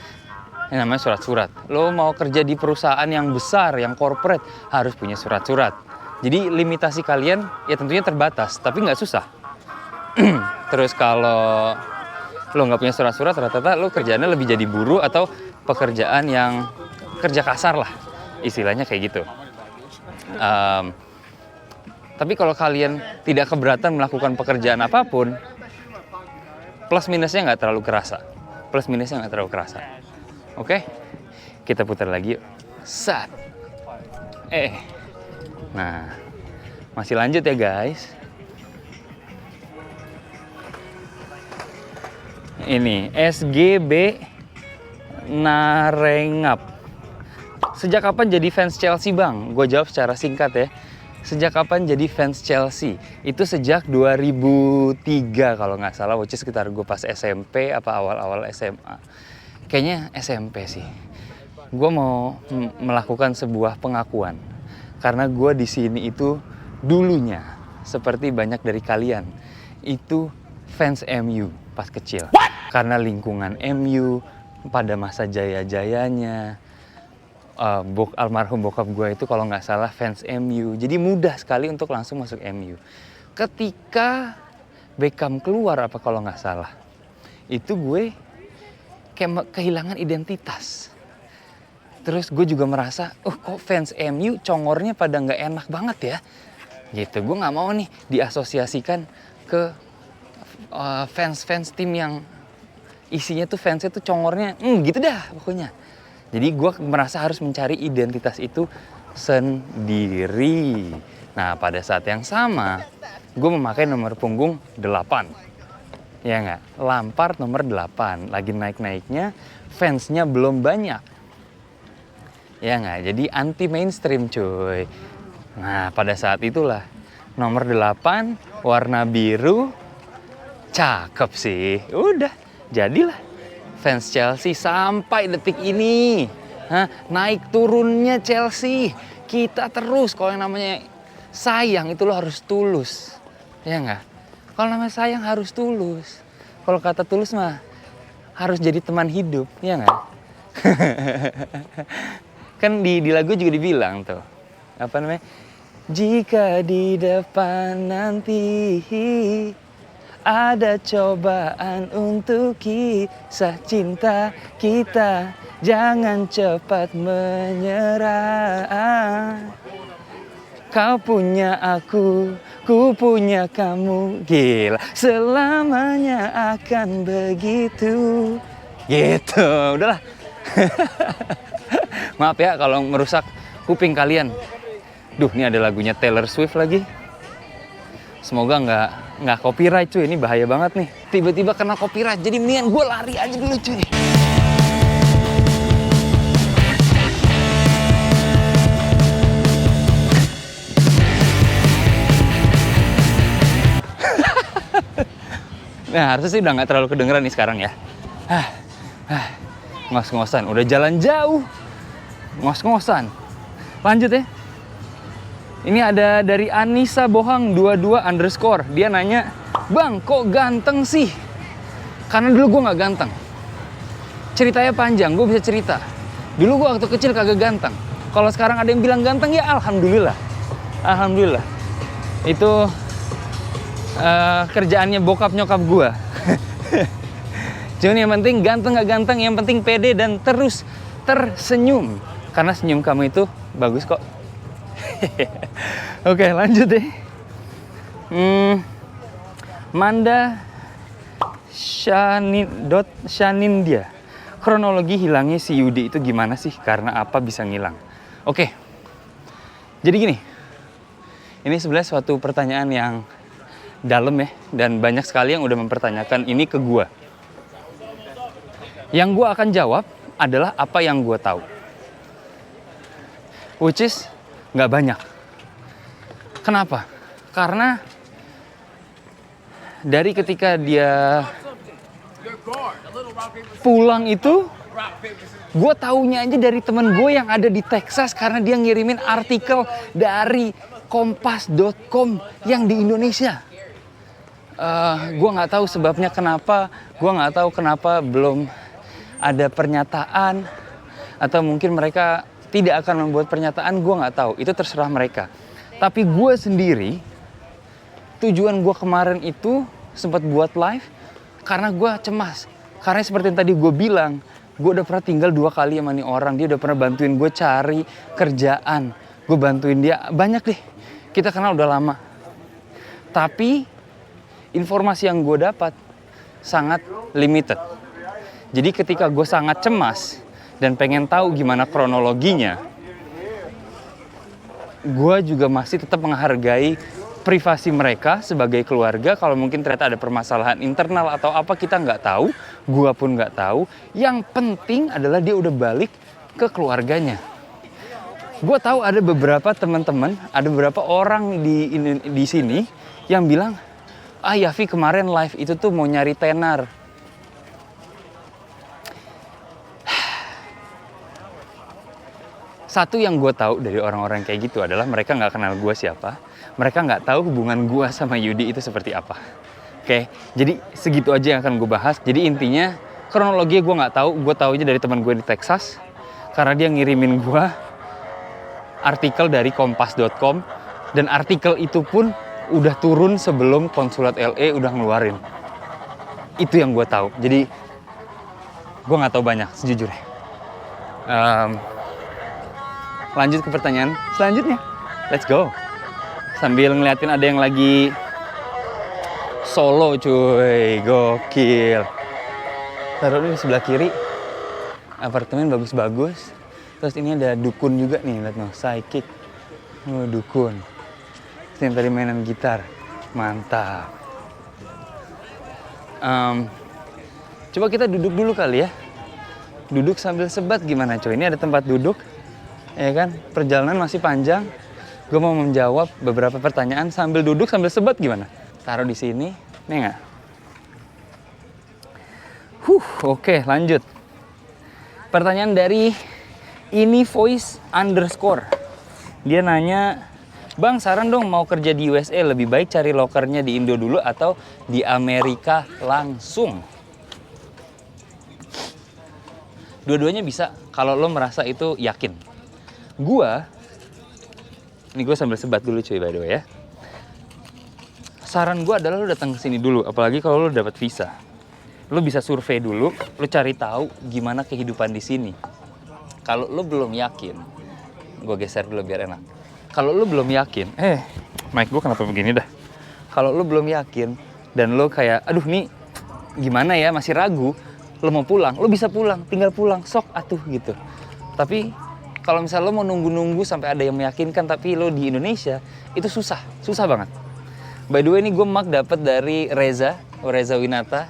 yang namanya surat-surat. Lo mau kerja di perusahaan yang besar, yang corporate, harus punya surat-surat. Jadi limitasi kalian ya tentunya terbatas, tapi nggak susah. Terus kalau lo nggak punya surat-surat, rata-rata lo kerjaannya lebih jadi buruh atau pekerjaan yang kerja kasar lah, istilahnya kayak gitu. Tapi kalau kalian tidak keberatan melakukan pekerjaan apapun, plus minusnya nggak terlalu kerasa. Oke? Kita putar lagi yuk. Sat. Nah, masih lanjut ya guys. Ini SGB Narengap. Sejak kapan jadi fans Chelsea bang? Gue jawab secara singkat ya. Sejak kapan jadi fans Chelsea? Itu sejak 2003 kalau nggak salah, which is sekitar gue pas SMP apa awal-awal SMA. Kayaknya SMP sih. Gue mau melakukan sebuah pengakuan. Karena gue di sini itu dulunya, seperti banyak dari kalian, itu fans MU pas kecil. Karena lingkungan MU pada masa jaya-jayanya, almarhum bokap gue itu kalau nggak salah fans MU. Jadi mudah sekali untuk langsung masuk MU. Ketika Beckham keluar apa kalau nggak salah, itu gue kayak kehilangan identitas. Terus gue juga merasa, kok fans MU congornya pada nggak enak banget ya. Gitu, gue nggak mau nih diasosiasikan ke fans-fans tim yang isinya tuh fansnya tuh congornya, gitu dah pokoknya. Jadi gue merasa harus mencari identitas itu sendiri. Nah pada saat yang sama, gue memakai nomor punggung 8. Ya nggak? Lampard nomor 8. Lagi naik-naiknya, fansnya belum banyak. Ya nggak? Jadi anti mainstream cuy. Nah pada saat itulah, nomor 8, warna biru, cakep sih. Udah, jadilah fans Chelsea sampai detik ini. Naik turunnya Chelsea, kita terus. Kalau yang namanya sayang itu lo harus tulus, ya nggak? Kalau namanya sayang harus tulus. Kalau kata tulus mah harus jadi teman hidup, ya nggak? Kan di lagu juga dibilang tuh, apa namanya? Jika di depan nanti ada cobaan untuk kisah cinta kita, jangan cepat menyerah. Kau punya aku, ku punya kamu, gila, selamanya akan begitu. Gitu, udahlah. Maaf ya kalau merusak kuping kalian. Duh, ini ada lagunya Taylor Swift lagi. Semoga nggak copyright cuy, ini bahaya banget nih. Tiba-tiba kena copyright, jadi mendingan gue lari aja dulu cuy. Nah harusnya sih udah nggak terlalu kedengeran nih sekarang ya. Ngos-ngosan, udah jalan jauh. Ngos-ngosan. Lanjut ya. Ini ada dari Anissa Bohang 22_. Dia nanya, bang kok ganteng sih? Karena dulu gue gak ganteng. Ceritanya panjang, gue bisa cerita. Dulu gue waktu kecil kagak ganteng. Kalau sekarang ada yang bilang ganteng, ya alhamdulillah. Alhamdulillah. Itu kerjaannya bokap nyokap gue. Cuman yang penting ganteng gak ganteng, yang penting pede dan terus tersenyum. Karena senyum kamu itu bagus kok. Oke, lanjut deh. Manda Shanindya. Kronologi hilangnya si Yudi itu gimana sih? Karena apa bisa ngilang? Oke. Jadi gini. Ini sebenarnya suatu pertanyaan yang dalam ya. Dan banyak sekali yang udah mempertanyakan ini ke gue. Yang gue akan jawab adalah apa yang gue tahu. Which is nggak banyak. Kenapa? Karena dari ketika dia pulang itu, gue taunya aja dari temen gue yang ada di Texas karena dia ngirimin artikel dari kompas.com yang di Indonesia. Gue nggak tahu sebabnya kenapa, gue nggak tahu kenapa belum ada pernyataan atau mungkin mereka tidak akan membuat pernyataan, gue nggak tahu, itu terserah mereka. Tapi gue sendiri, tujuan gue kemarin itu sempat buat live karena gue cemas. Karena seperti yang tadi gue bilang, gue udah pernah tinggal 2 kali sama nih orang. Dia udah pernah bantuin gue cari kerjaan. Gue bantuin dia, banyak deh. Kita kenal udah lama. Tapi informasi yang gue dapat sangat limited. Jadi ketika gue sangat cemas dan pengen tahu gimana kronologinya, gue juga masih tetap menghargai privasi mereka sebagai keluarga. Kalau mungkin ternyata ada permasalahan internal atau apa, kita nggak tahu, gue pun nggak tahu. Yang penting adalah dia udah balik ke keluarganya. Gue tahu ada beberapa teman-teman, ada beberapa orang di sini yang bilang, Yafi kemarin live itu tuh mau nyari tenar. Satu yang gue tahu dari orang-orang kayak gitu adalah mereka nggak kenal gue siapa. Mereka nggak tahu hubungan gue sama Yudi itu seperti apa. Oke, jadi segitu aja yang akan gue bahas. Jadi intinya kronologi gue nggak tahu. Gue tahu aja dari teman gue di Texas karena dia ngirimin gue artikel dari kompas.com dan artikel itu pun udah turun sebelum konsulat LA udah ngeluarin. Itu yang gue tahu. Jadi gue nggak tahu banyak sejujurnya. Lanjut ke pertanyaan selanjutnya. Let's go. Sambil ngeliatin ada yang lagi solo cuy, gokil. Taruh di sebelah kiri, apartemen bagus-bagus. Terus ini ada dukun juga nih, lihat no, psychic. Dukun. Terus yang tadi mainan gitar, mantap. Coba kita duduk dulu kali ya. Duduk sambil sebat gimana cuy? Ini ada tempat duduk, ya kan? Perjalanan masih panjang. Gue mau menjawab beberapa pertanyaan sambil duduk sambil sebat gimana? Taruh di sini, nih nggak? Oke, lanjut. Pertanyaan dari ini voice underscore. Dia nanya, Bang saran dong mau kerja di USA lebih baik cari lokernya di Indo dulu atau di Amerika langsung? Dua-duanya bisa kalau lo merasa itu yakin. Ini gue sambil sebat dulu cuy by the way ya. Saran gue adalah lo datang ke sini dulu, apalagi kalau lo dapat visa. Lo bisa survei dulu, lo cari tahu gimana kehidupan di sini. Kalau lo belum yakin, gue geser dulu biar enak. Kalau lo belum yakin, mic gue kenapa begini dah? Kalau lo belum yakin dan lo kayak, aduh nih gimana ya, masih ragu, lo mau pulang, lo bisa pulang, tinggal pulang, sok atuh gitu. Tapi kalau misalnya lo mau nunggu-nunggu sampai ada yang meyakinkan tapi lo di Indonesia, itu susah banget. By the way ini gue mug dapet dari Reza Winata.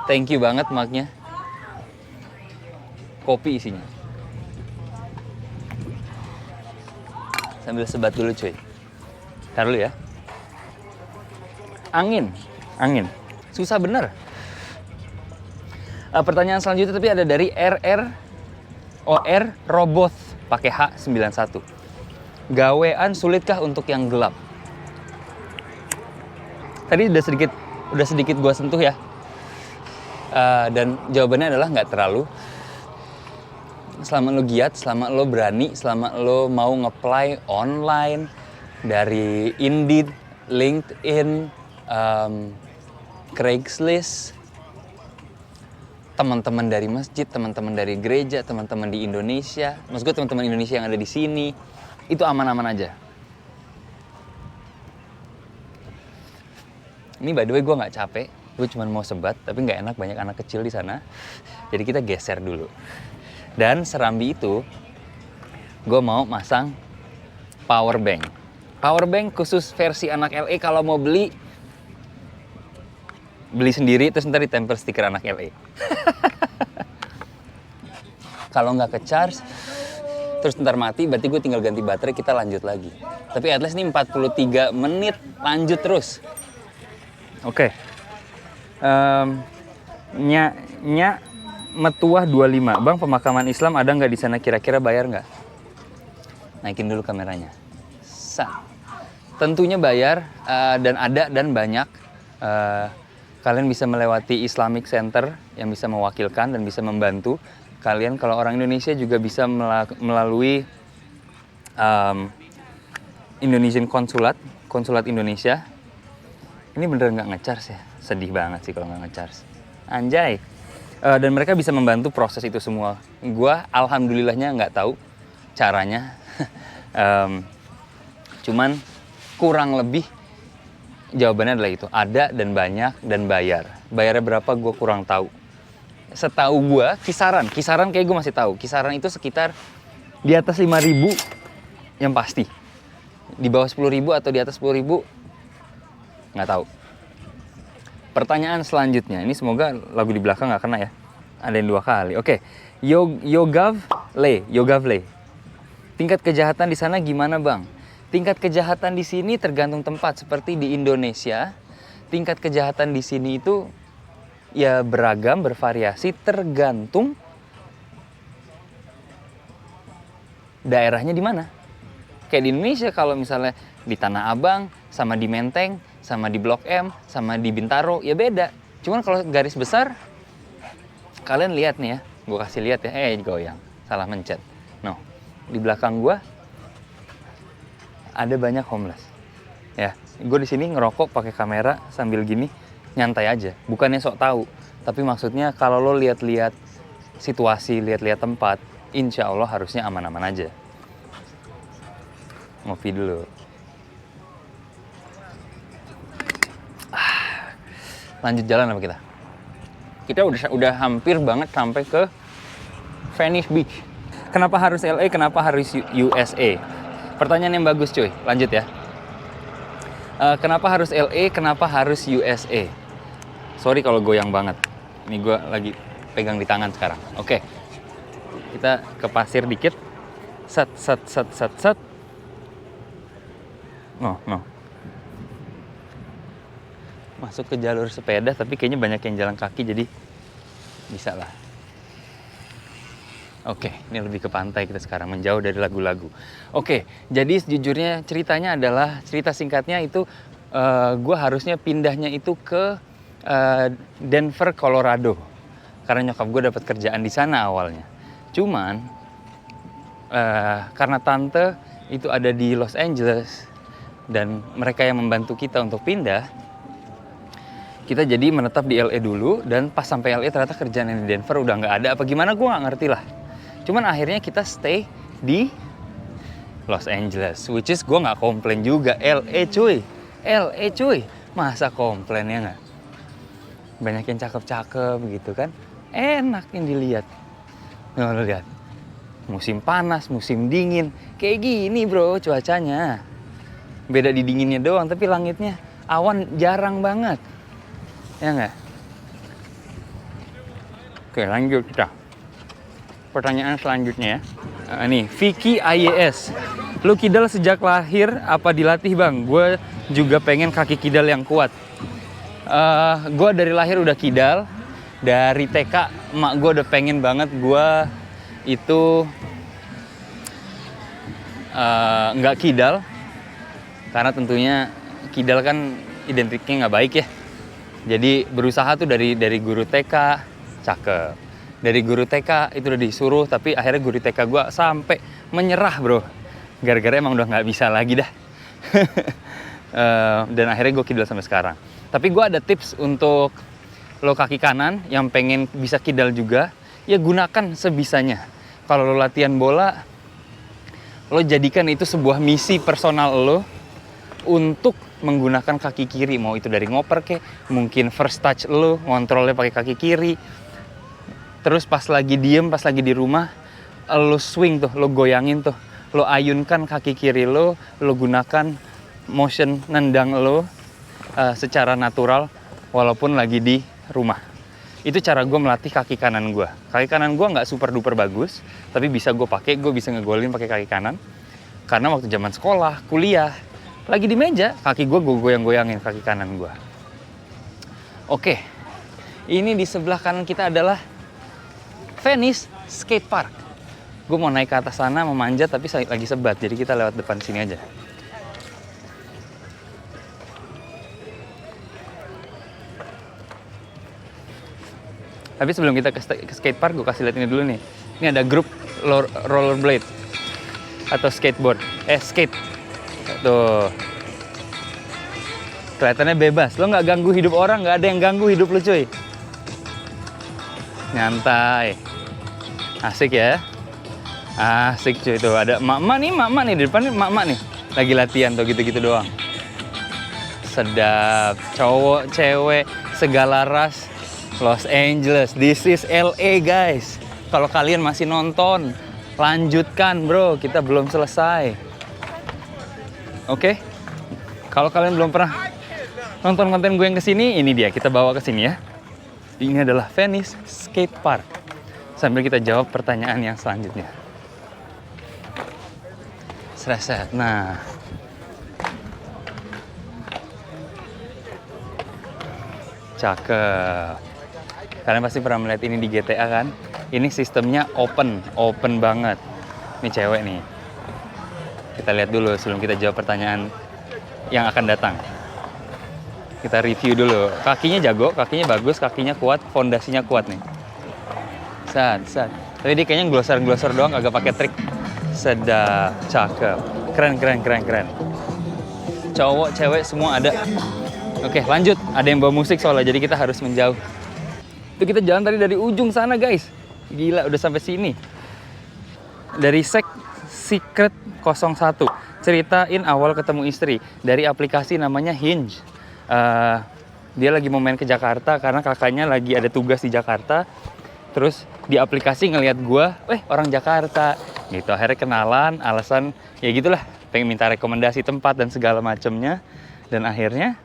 Thank you banget mugnya. Kopi isinya. Sambil sebat dulu cuy. Taruh dulu ya. Angin. Susah bener. Pertanyaan selanjutnya tapi ada dari RR Robot pakai H91. Gawean sulitkah untuk yang gelap? Tadi udah sedikit gue sentuh ya. Dan jawabannya adalah nggak terlalu. Selama lo giat, selama lo berani, selama lo mau nge-apply online dari Indeed, LinkedIn, Craigslist, teman-teman dari masjid, teman-teman dari gereja, teman-teman di Indonesia, maksud gue teman-teman Indonesia yang ada di sini, itu aman-aman aja. Ini by the way gue nggak capek, gue cuma mau sebat, tapi nggak enak banyak anak kecil di sana, jadi kita geser dulu. Dan serambi itu, gue mau masang power bank. Power bank khusus versi anak LA, kalau mau beli sendiri, terus ntar ditempel stiker anak LA. Kalau nggak ke-charge, terus ntar mati, berarti gue tinggal ganti baterai, kita lanjut lagi. Tapi at least ini 43 menit, lanjut terus. Oke. Nya Metuah 25. Bang, pemakaman Islam ada nggak di sana, kira-kira bayar nggak? Naikin dulu kameranya. Tentunya bayar, dan ada dan banyak. Kalian bisa melewati Islamic Center yang bisa mewakilkan dan bisa membantu. Kalian kalau orang Indonesia juga bisa melalui Indonesian Konsulat Indonesia. Ini bener nggak nge-charge ya? Sedih banget sih kalau nggak nge-charge. Anjay. Dan mereka bisa membantu proses itu semua. Gua alhamdulillahnya nggak tahu caranya. Cuman kurang lebih jawabannya adalah itu. Ada dan banyak dan bayar. Bayarnya berapa gue kurang tahu. Setahu gue kisaran kayak gue masih tahu. Kisaran itu sekitar di atas 5.000 yang pasti. Di bawah 10.000 atau di atas 10.000 nggak tahu. Pertanyaan selanjutnya, ini semoga lagu di belakang nggak kena ya. Ada yang 2 kali. Oke, Yogavle. Tingkat kejahatan di sana gimana bang? Tingkat kejahatan di sini tergantung tempat. Seperti di Indonesia, tingkat kejahatan di sini itu ya beragam, bervariasi, tergantung daerahnya di mana. Kayak di Indonesia kalau misalnya di Tanah Abang, sama di Menteng, sama di Blok M, sama di Bintaro, ya beda. Cuman kalau garis besar, kalian lihat nih ya, gue kasih lihat ya, goyang, salah mencet. No, di belakang gue ada banyak homeless. Ya, gue di sini ngerokok pakai kamera sambil gini, nyantai aja. Bukannya sok tahu, tapi maksudnya kalau lo lihat-lihat situasi, lihat-lihat tempat, insya Allah harusnya aman-aman aja. Ngopi dulu. Lanjut jalan apa kita? Kita udah hampir banget sampai ke Venice Beach. Kenapa harus LA? Kenapa harus USA? Pertanyaan yang bagus cuy. Lanjut ya. Kenapa harus LA? Kenapa harus USA? Sorry kalau goyang banget. Ini gue lagi pegang di tangan sekarang. Oke. Kita ke pasir dikit. Set. No. Masuk ke jalur sepeda, tapi kayaknya banyak yang jalan kaki, jadi bisa lah. Oke, ini lebih ke pantai kita sekarang, menjauh dari lagu-lagu. Oke, jadi sejujurnya ceritanya adalah, cerita singkatnya itu, gue harusnya pindahnya itu ke Denver, Colorado. Karena nyokap gue dapat kerjaan di sana awalnya. Cuman, karena tante itu ada di Los Angeles, dan mereka yang membantu kita untuk pindah, kita jadi menetap di LA dulu, dan pas sampai LA ternyata kerjaan yang di Denver udah nggak ada, apa gimana gue nggak ngerti lah. Cuman akhirnya kita stay di Los Angeles, which is gue nggak komplain juga. LA cuy, masa komplain ya nggak? Banyak yang cakep-cakep gitu kan, enak yang dilihat. Nah, lo lihat, musim panas, musim dingin, kayak gini bro cuacanya. Beda di dinginnya doang, tapi langitnya awan jarang banget. Ya nggak? Oke, lanjut kita. Pertanyaan selanjutnya ya. Nih, Vicky IES. Lu kidal sejak lahir apa dilatih bang? Gue juga pengen kaki kidal yang kuat. Gue dari lahir udah kidal. Dari TK, emak gue udah pengen banget gue itu nggak kidal. Karena tentunya kidal kan identiknya nggak baik ya. Jadi berusaha tuh dari guru TK, cakep. Dari guru TK itu udah disuruh, tapi akhirnya guru TK gue sampai menyerah bro. Gara-gara emang udah nggak bisa lagi dah. Dan akhirnya gue kidal sampai sekarang. Tapi gue ada tips untuk lo kaki kanan yang pengen bisa kidal juga, ya gunakan sebisanya. Kalau lo latihan bola, lo jadikan itu sebuah misi personal lo untuk menggunakan kaki kiri. Mau itu dari ngoper kek, mungkin first touch lo ngontrolnya pakai kaki kiri. Terus pas lagi diem, pas lagi di rumah, lo swing tuh, lo goyangin tuh, lo ayunkan kaki kiri lo gunakan motion nendang lo secara natural walaupun lagi di rumah. Itu cara gue melatih kaki kanan gue. Kaki kanan gue nggak super duper bagus, tapi bisa gue pakai, gue bisa ngegolin pakai kaki kanan. Karena waktu zaman sekolah, kuliah, lagi di meja, kaki gue goyang-goyangin kaki kanan gue. Oke, ini di sebelah kanan kita adalah Venice Skate Park. Gue mau naik ke atas sana, memanjat, tapi lagi sebat, jadi kita lewat depan sini aja. Tapi sebelum kita ke skatepark, gue kasih lihat ini dulu nih. Ini ada grup rollerblade atau skateboard. Skate. Tuh. Kelihatannya bebas. Lo nggak ganggu hidup orang, nggak ada yang ganggu hidup lo cuy. Nyantai. Asik ya. Asik cuy. Tuh ada mak-mak nih. Di depan nih mak-mak nih. Lagi latihan tuh gitu-gitu doang. Sedap. Cowok, cewek, segala ras. Los Angeles, this is LA guys. Kalau kalian masih nonton, lanjutkan bro, kita belum selesai. Oke? Kalau kalian belum pernah nonton konten gue yang kesini, ini dia, kita bawa ke sini ya. Ini adalah Venice Skate Park. Sambil kita jawab pertanyaan yang selanjutnya. Sreset, nah. Cakep. Kalian pasti pernah melihat ini di GTA kan? Ini sistemnya open banget. Ini cewek nih. Kita lihat dulu sebelum kita jawab pertanyaan yang akan datang. Kita review dulu. Kakinya jago, kakinya bagus, kakinya kuat, fondasinya kuat nih. Sad. Tapi dia kayaknya glosor doang, agak pakai trik. Sedap, cakep. Keren. Cowok, cewek semua ada. Oke, lanjut. Ada yang bawa musik soalnya, jadi kita harus menjauh. Itu kita jalan tadi dari ujung sana guys. Gila, udah sampai sini. Dari Secret 01. Ceritain awal ketemu istri. Dari aplikasi namanya Hinge. Dia lagi mau main ke Jakarta karena kakaknya lagi ada tugas di Jakarta. Terus di aplikasi ngelihat gua, orang Jakarta. Gitu, akhirnya kenalan, alasan ya gitulah. Pengen minta rekomendasi tempat dan segala macamnya. Dan akhirnya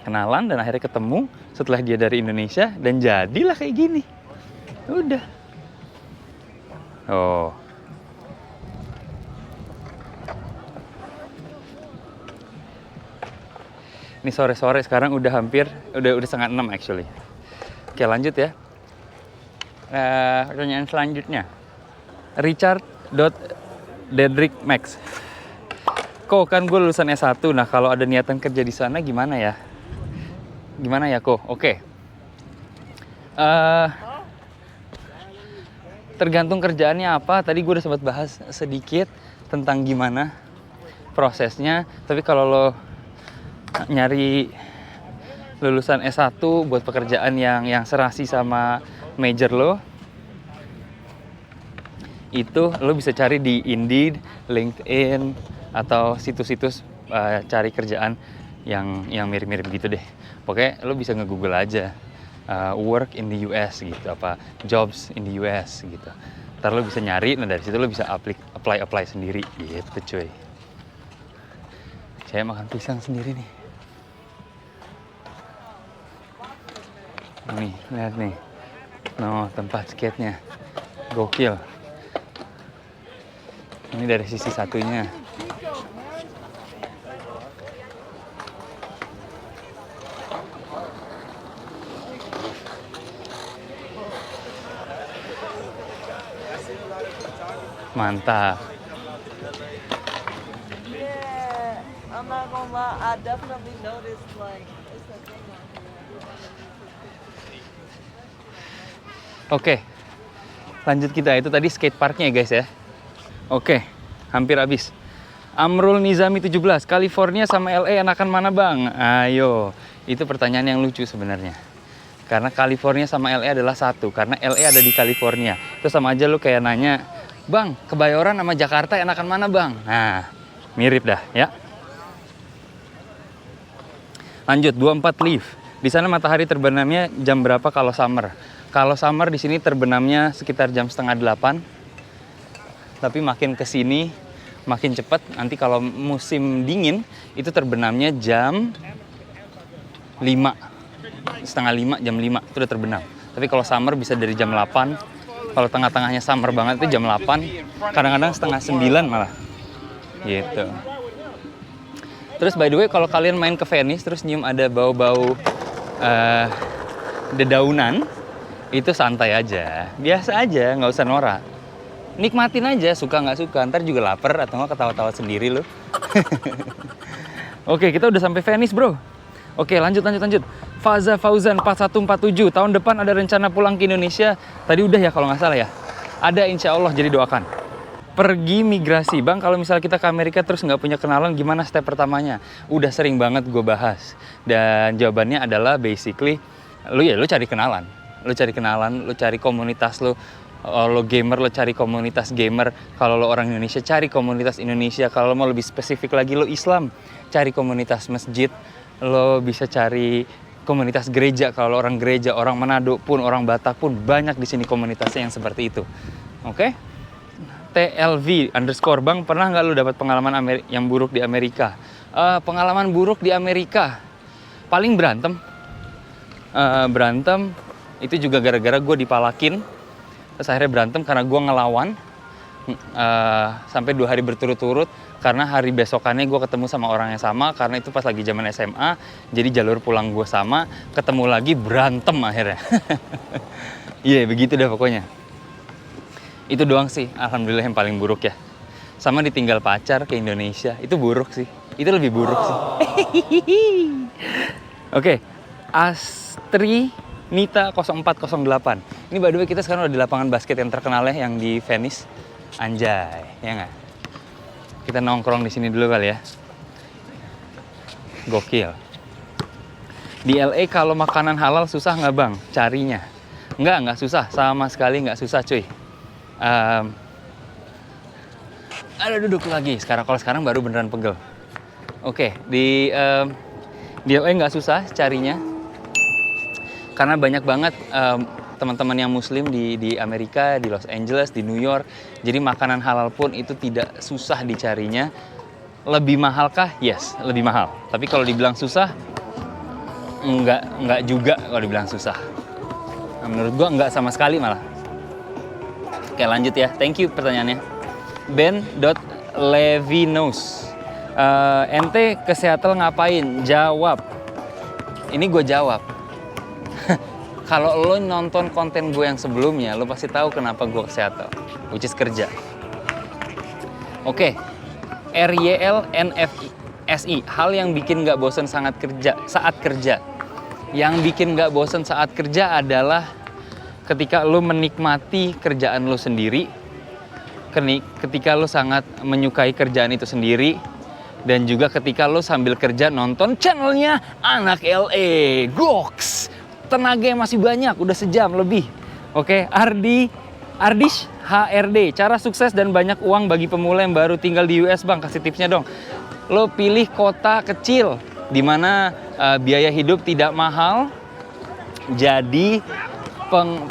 kenalan dan akhirnya ketemu setelah dia dari Indonesia dan jadilah kayak gini. Udah. Oh. Ini sore-sore sekarang udah hampir udah 5:30 actually. Oke, lanjut ya. Pertanyaan selanjutnya. Richard Dedrick Max. Kok kan gue lulusan S1. Nah, kalau ada niatan kerja di sana gimana ya? Gimana ya kok? Oke. Tergantung kerjaannya apa. Tadi gue udah sempat bahas sedikit tentang gimana prosesnya. Tapi kalau lo nyari lulusan S1 buat pekerjaan yang serasi sama major lo, itu lo bisa cari di Indeed, LinkedIn, atau situs-situs cari kerjaan yang mirip-mirip gitu deh. Pokoknya lo bisa nge-google aja work in the US gitu, apa jobs in the US gitu. Ntar lo bisa nyari, nah dari situ lo bisa apply sendiri gitu cuy. Saya makan pisang sendiri nih. Nih, lihat nih. No, tempat skate-nya. Gokil. Ini dari sisi satunya. Mantap. Yeah, I'm not gonna lie, I definitely noticed like it's a thing out here. Oke, lanjut kita. Itu tadi skate parknya ya guys ya. Oke, hampir habis. Amrul Nizami 17, California sama LA enakan mana bang? Ayo, itu pertanyaan yang lucu sebenarnya. Karena California sama LA adalah satu, karena LA ada di California. Itu sama aja lu kayak nanya, bang, Kebayoran sama Jakarta enakan mana bang? Nah, mirip dah ya. Lanjut, 24 Live. Di sana matahari terbenamnya jam berapa kalau summer? Kalau summer di sini terbenamnya sekitar jam 7:30. Tapi makin ke sini makin cepat. Nanti kalau musim dingin itu terbenamnya jam 5. Setengah 5, jam 5 itu udah terbenam. Tapi kalau summer bisa dari jam 8. Kalau tengah-tengahnya summer banget itu jam 8. Kadang-kadang setengah 9 malah. Gitu. Terus by the way kalau kalian main ke Venice terus nyium ada bau-bau dedaunan, itu santai aja. Biasa aja, nggak usah norak. Nikmatin aja, suka nggak suka, ntar juga lapar atau nggak ketawa-tawa sendiri lo. Oke, kita udah sampai Venice bro. Oke, lanjut. Faza Fauzan 4147, tahun depan ada rencana pulang ke Indonesia. Tadi udah ya kalau nggak salah ya. Ada insya Allah, jadi doakan. Pergi migrasi, bang kalau misalnya kita ke Amerika terus nggak punya kenalan, gimana step pertamanya? Udah sering banget gue bahas. Dan jawabannya adalah basically, lu cari kenalan. Lu cari komunitas lu. Lo gamer, lo cari komunitas gamer. Kalau lo orang Indonesia, cari komunitas Indonesia. Kalau lo mau lebih spesifik lagi, lo Islam, cari komunitas masjid. Lo bisa cari komunitas gereja. Kalau lo orang gereja, orang Manado pun, orang Batak pun, banyak di sini komunitasnya yang seperti itu. Oke? TLV_ bang, pernah nggak lo dapat pengalaman yang buruk di Amerika? Pengalaman buruk di Amerika, paling berantem. Berantem itu juga gara-gara gue dipalakin. Terus akhirnya berantem karena gue ngelawan sampai 2 hari berturut-turut. Karena hari besokannya gue ketemu sama orang yang sama. Karena itu pas lagi zaman SMA. Jadi jalur pulang gue sama. Ketemu lagi berantem akhirnya. Iya begitu dah pokoknya. Itu doang sih alhamdulillah yang paling buruk ya. Sama ditinggal pacar ke Indonesia. Itu buruk sih. Itu lebih buruk sih. Oke. Astri Nita 0408. Ini by the way kita sekarang udah di lapangan basket yang terkenal ya, yang di Venice. Anjay, ya nggak? Kita nongkrong di sini dulu kali ya. Gokil. Di LA kalau makanan halal susah nggak bang? Carinya? Nggak susah. Sama sekali nggak susah cuy. Ada duduk lagi. Kalau sekarang baru beneran pegel. Oke, di LA nggak susah carinya. Karena banyak banget teman-teman yang muslim di Amerika, di Los Angeles, di New York. Jadi makanan halal pun itu tidak susah dicarinya. Lebih mahal kah? Yes, lebih mahal. Tapi kalau dibilang susah, enggak juga kalau dibilang susah. Nah, menurut gua enggak sama sekali malah. Oke lanjut ya, thank you pertanyaannya. Ben.levinos, ente ke Seattle ngapain? Jawab. Ini gue jawab. Kalau lo nonton konten gue yang sebelumnya, lo pasti tahu kenapa gue ke Seattle, which is kerja. Oke, RYLNFSI, hal yang bikin nggak bosen saat kerja. Yang bikin nggak bosen saat kerja adalah ketika lo menikmati kerjaan lo sendiri, ketika lo sangat menyukai kerjaan itu sendiri, dan juga ketika lo sambil kerja nonton channelnya Anak LA, Goks. Tenaga yang masih banyak, udah sejam lebih. Oke, Ardish HRD, cara sukses dan banyak uang bagi pemula yang baru tinggal di US bang, kasih tipsnya dong. Lo pilih kota kecil, di mana biaya hidup tidak mahal, jadi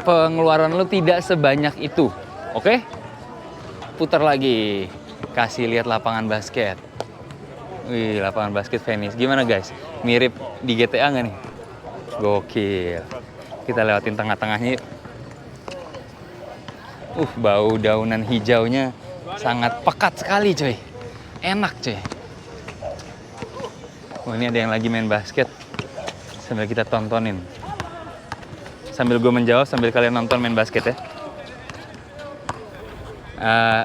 pengeluaran lo tidak sebanyak itu. Oke? Putar lagi, kasih lihat lapangan basket. Wih, lapangan basket Venice. Gimana guys? Mirip di GTA nggak nih? Gokil. Kita lewatin tengah-tengahnya yuk. Bau daunan hijaunya sangat pekat sekali coy. Enak coy. Ini ada yang lagi main basket. Sambil kita tontonin. Sambil gue menjawab, sambil kalian nonton main basket ya.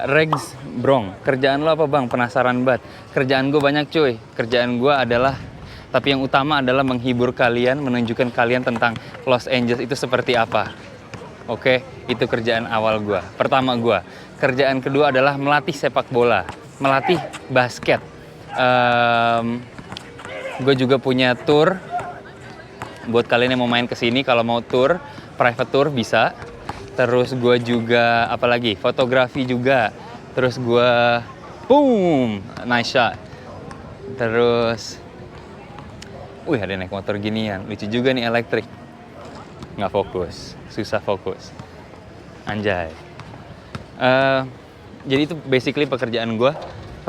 Regs Brong, kerjaan lo apa bang? Penasaran banget. Kerjaan gue banyak cuy. Kerjaan gue adalah, tapi yang utama adalah menghibur kalian, menunjukkan kalian tentang Los Angeles itu seperti apa. Oke, itu kerjaan awal gue. Pertama gue. Kerjaan kedua adalah melatih sepak bola. melatih basket. Gue juga punya tour buat kalian yang mau main kesini. Kalau mau tour, private tour bisa. Terus gue juga apalagi fotografi juga. Terus gue boom, nice shot. Terus ada naik motor ginian, lucu juga nih elektrik. Nggak fokus, susah fokus. Anjay. Jadi itu basically pekerjaan gue,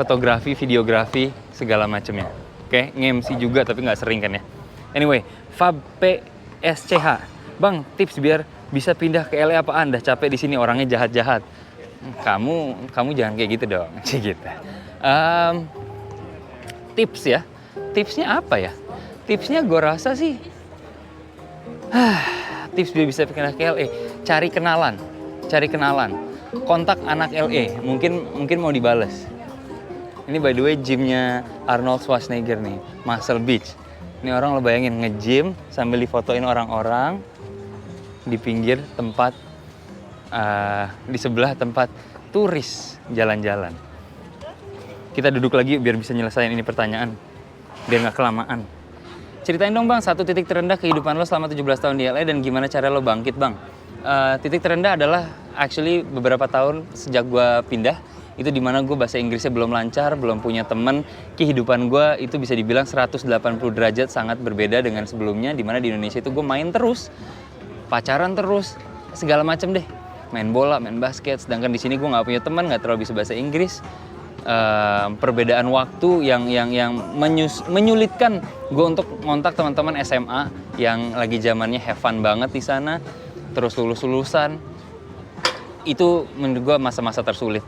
fotografi, videografi, segala macamnya. Oke, nge-MC juga tapi nggak sering kan ya. Anyway, Fab PSCH. Bang, tips biar bisa pindah ke LA apa Anda capek di sini orangnya jahat-jahat. Kamu jangan kayak gitu dong, gitu. Tips ya. Tipsnya apa ya? Tipsnya gue rasa sih tips biar bisa pindah ke LA, cari kenalan. Kontak anak LA, mungkin mau dibales. Ini by the way gymnya Arnold Schwarzenegger nih, Muscle Beach. Ini orang lo bayangin nge-gym sambil difotoin orang-orang di pinggir tempat, di sebelah tempat turis jalan-jalan. Kita duduk lagi biar bisa nyelesain ini pertanyaan, biar nggak kelamaan. Ceritain dong bang, satu titik terendah kehidupan lo selama 17 tahun di LA dan gimana cara lo bangkit bang? Titik terendah adalah actually beberapa tahun sejak gue pindah, itu dimana gue bahasa Inggrisnya belum lancar, belum punya temen. Kehidupan gue itu bisa dibilang 180 derajat sangat berbeda dengan sebelumnya, dimana di Indonesia itu gue main terus, pacaran terus, segala macem deh. Main bola, main basket, sedangkan di sini gue nggak punya teman, nggak terlalu bisa bahasa Inggris. Perbedaan waktu yang menyulitkan gue untuk ngontak teman-teman SMA yang lagi zamannya have fun banget di sana, terus lulusan. Itu menurut gue masa-masa tersulit.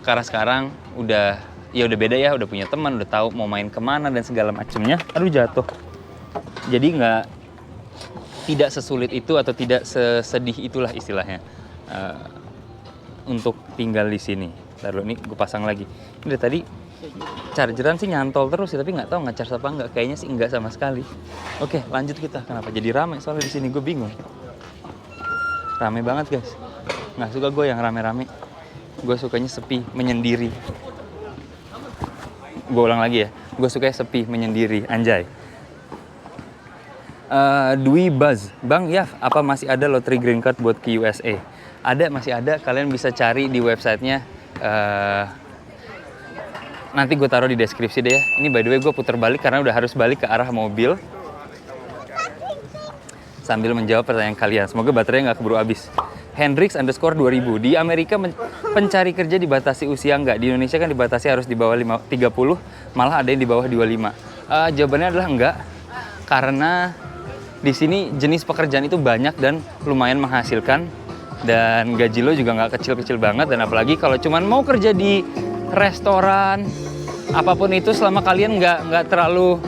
Karena sekarang udah beda ya, udah punya teman, udah tahu mau main kemana dan segala macemnya. Aduh jatuh. Jadi tidak sesulit itu atau tidak sesedih itulah istilahnya untuk tinggal di sini. Taruh ini gue pasang lagi. Ini dari tadi chargeran sih nyantol terus sih, tapi nggak tahu nge-charge apa nggak. Kayaknya sih nggak sama sekali. Oke, lanjut kita. Kenapa jadi ramai soalnya di sini? Gue bingung. Ramai banget guys. Nggak suka gue yang rame-rame. Gue sukanya sepi, menyendiri. Gue ulang lagi ya. Gue sukanya sepi, menyendiri. Anjay. Dwi Buzz. Bang Yaf, apa masih ada lottery green card buat ke USA? Ada, masih ada. Kalian bisa cari di websitenya. Nanti gue taruh di deskripsi deh ya. Ini by the way gue putar balik karena udah harus balik ke arah mobil. Sambil menjawab pertanyaan kalian. Semoga baterainya nggak keburu habis. Hendrix_2000. Di Amerika pencari kerja dibatasi usia nggak? Di Indonesia kan dibatasi harus di bawah 30, malah ada yang di bawah 25. Jawabannya adalah enggak. Karena di sini jenis pekerjaan itu banyak dan lumayan menghasilkan. Dan gaji lo juga nggak kecil-kecil banget. Dan apalagi kalau cuman mau kerja di restoran, apapun itu selama kalian nggak terlalu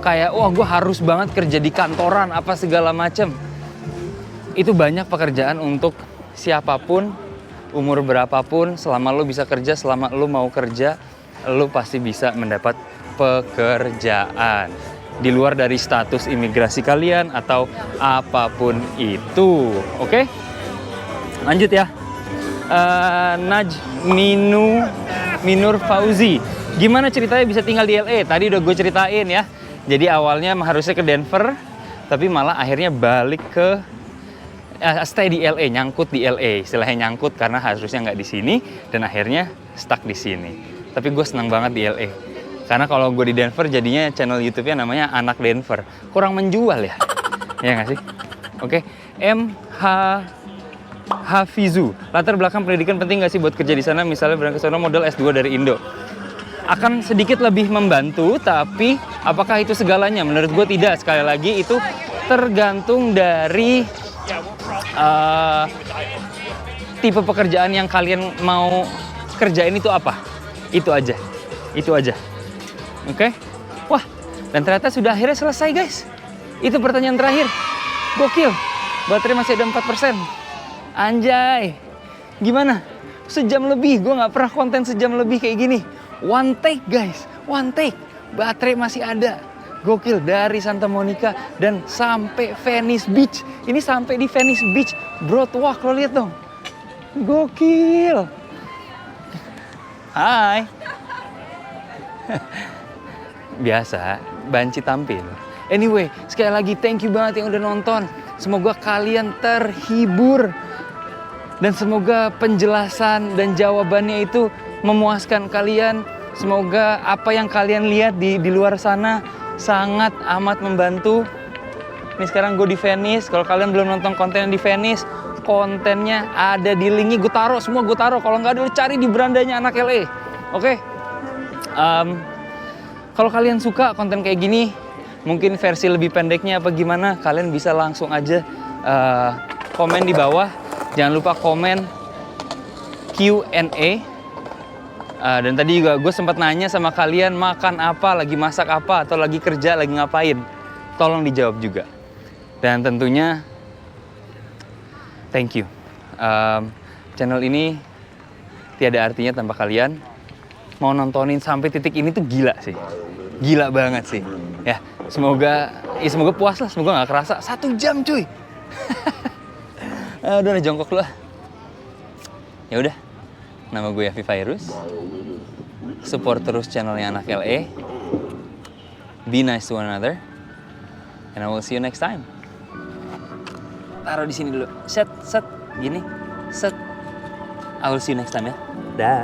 kayak, wah gue harus banget kerja di kantoran, apa segala macem. Itu banyak pekerjaan untuk siapapun, umur berapapun, selama lo bisa kerja, selama lo mau kerja, lo pasti bisa mendapat pekerjaan. Di luar dari status imigrasi kalian atau apapun itu. Oke? Lanjut ya. Minur Fauzi. Gimana ceritanya bisa tinggal di LA? Tadi udah gue ceritain ya. Jadi awalnya harusnya ke Denver, tapi malah akhirnya balik ke stay di LA, nyangkut di LA. Istilahnya nyangkut karena harusnya nggak di sini dan akhirnya stuck di sini. Tapi gue senang banget di LA. Karena kalau gue di Denver jadinya channel YouTube-nya namanya Anak Denver. Kurang menjual ya. Iya nggak sih? Oke. Hafizu. Latar belakang pendidikan penting nggak sih buat kerja di sana? Misalnya berangkat ke sana modal S2 dari Indo. Akan sedikit lebih membantu, tapi apakah itu segalanya? Menurut gue tidak. Sekali lagi itu tergantung dari tipe pekerjaan yang kalian mau kerjain itu apa. Itu aja. Oke? Wah, dan ternyata sudah akhirnya selesai guys. Itu pertanyaan terakhir. Gokil. Baterai masih ada 4%. Anjay. Gimana? Sejam lebih. Gue gak pernah konten sejam lebih kayak gini. One take guys. One take. Baterai masih ada. Gokil. Dari Santa Monica dan sampai Venice Beach. Ini sampai di Venice Beach. Broadwalk. Lo lihat dong. Gokil. Hai. Biasa, banci tampil. Anyway, sekali lagi thank you banget yang udah nonton. Semoga kalian terhibur. Dan semoga penjelasan dan jawabannya itu memuaskan kalian. Semoga apa yang kalian lihat di luar sana sangat amat membantu. Ini sekarang gue di Venice. Kalau kalian belum nonton konten di Venice, kontennya ada di linknya. Gue taruh semua, gue taruh. Kalau nggak ada, lu cari di berandanya anak LA. Oke? Kalau kalian suka konten kayak gini, mungkin versi lebih pendeknya apa gimana, kalian bisa langsung aja komen di bawah. Jangan lupa komen Q&A. Dan tadi juga gue sempat nanya sama kalian makan apa, lagi masak apa, atau lagi kerja, lagi ngapain. Tolong dijawab juga. Dan tentunya, thank you. Channel ini tiada artinya tanpa kalian. Mau nontonin sampai titik ini tuh gila sih. Gila banget sih. Ya, semoga puas lah, semoga nggak kerasa. 1 jam cuy. Udah jongkok lu lah. Ya udah. Nama gue Yafi Virus. Support terus channelnya Anak LA. Be nice to one another. And I will see you next time. Taruh di sini dulu. Set, gini. Set. I will see you next time ya. Dah.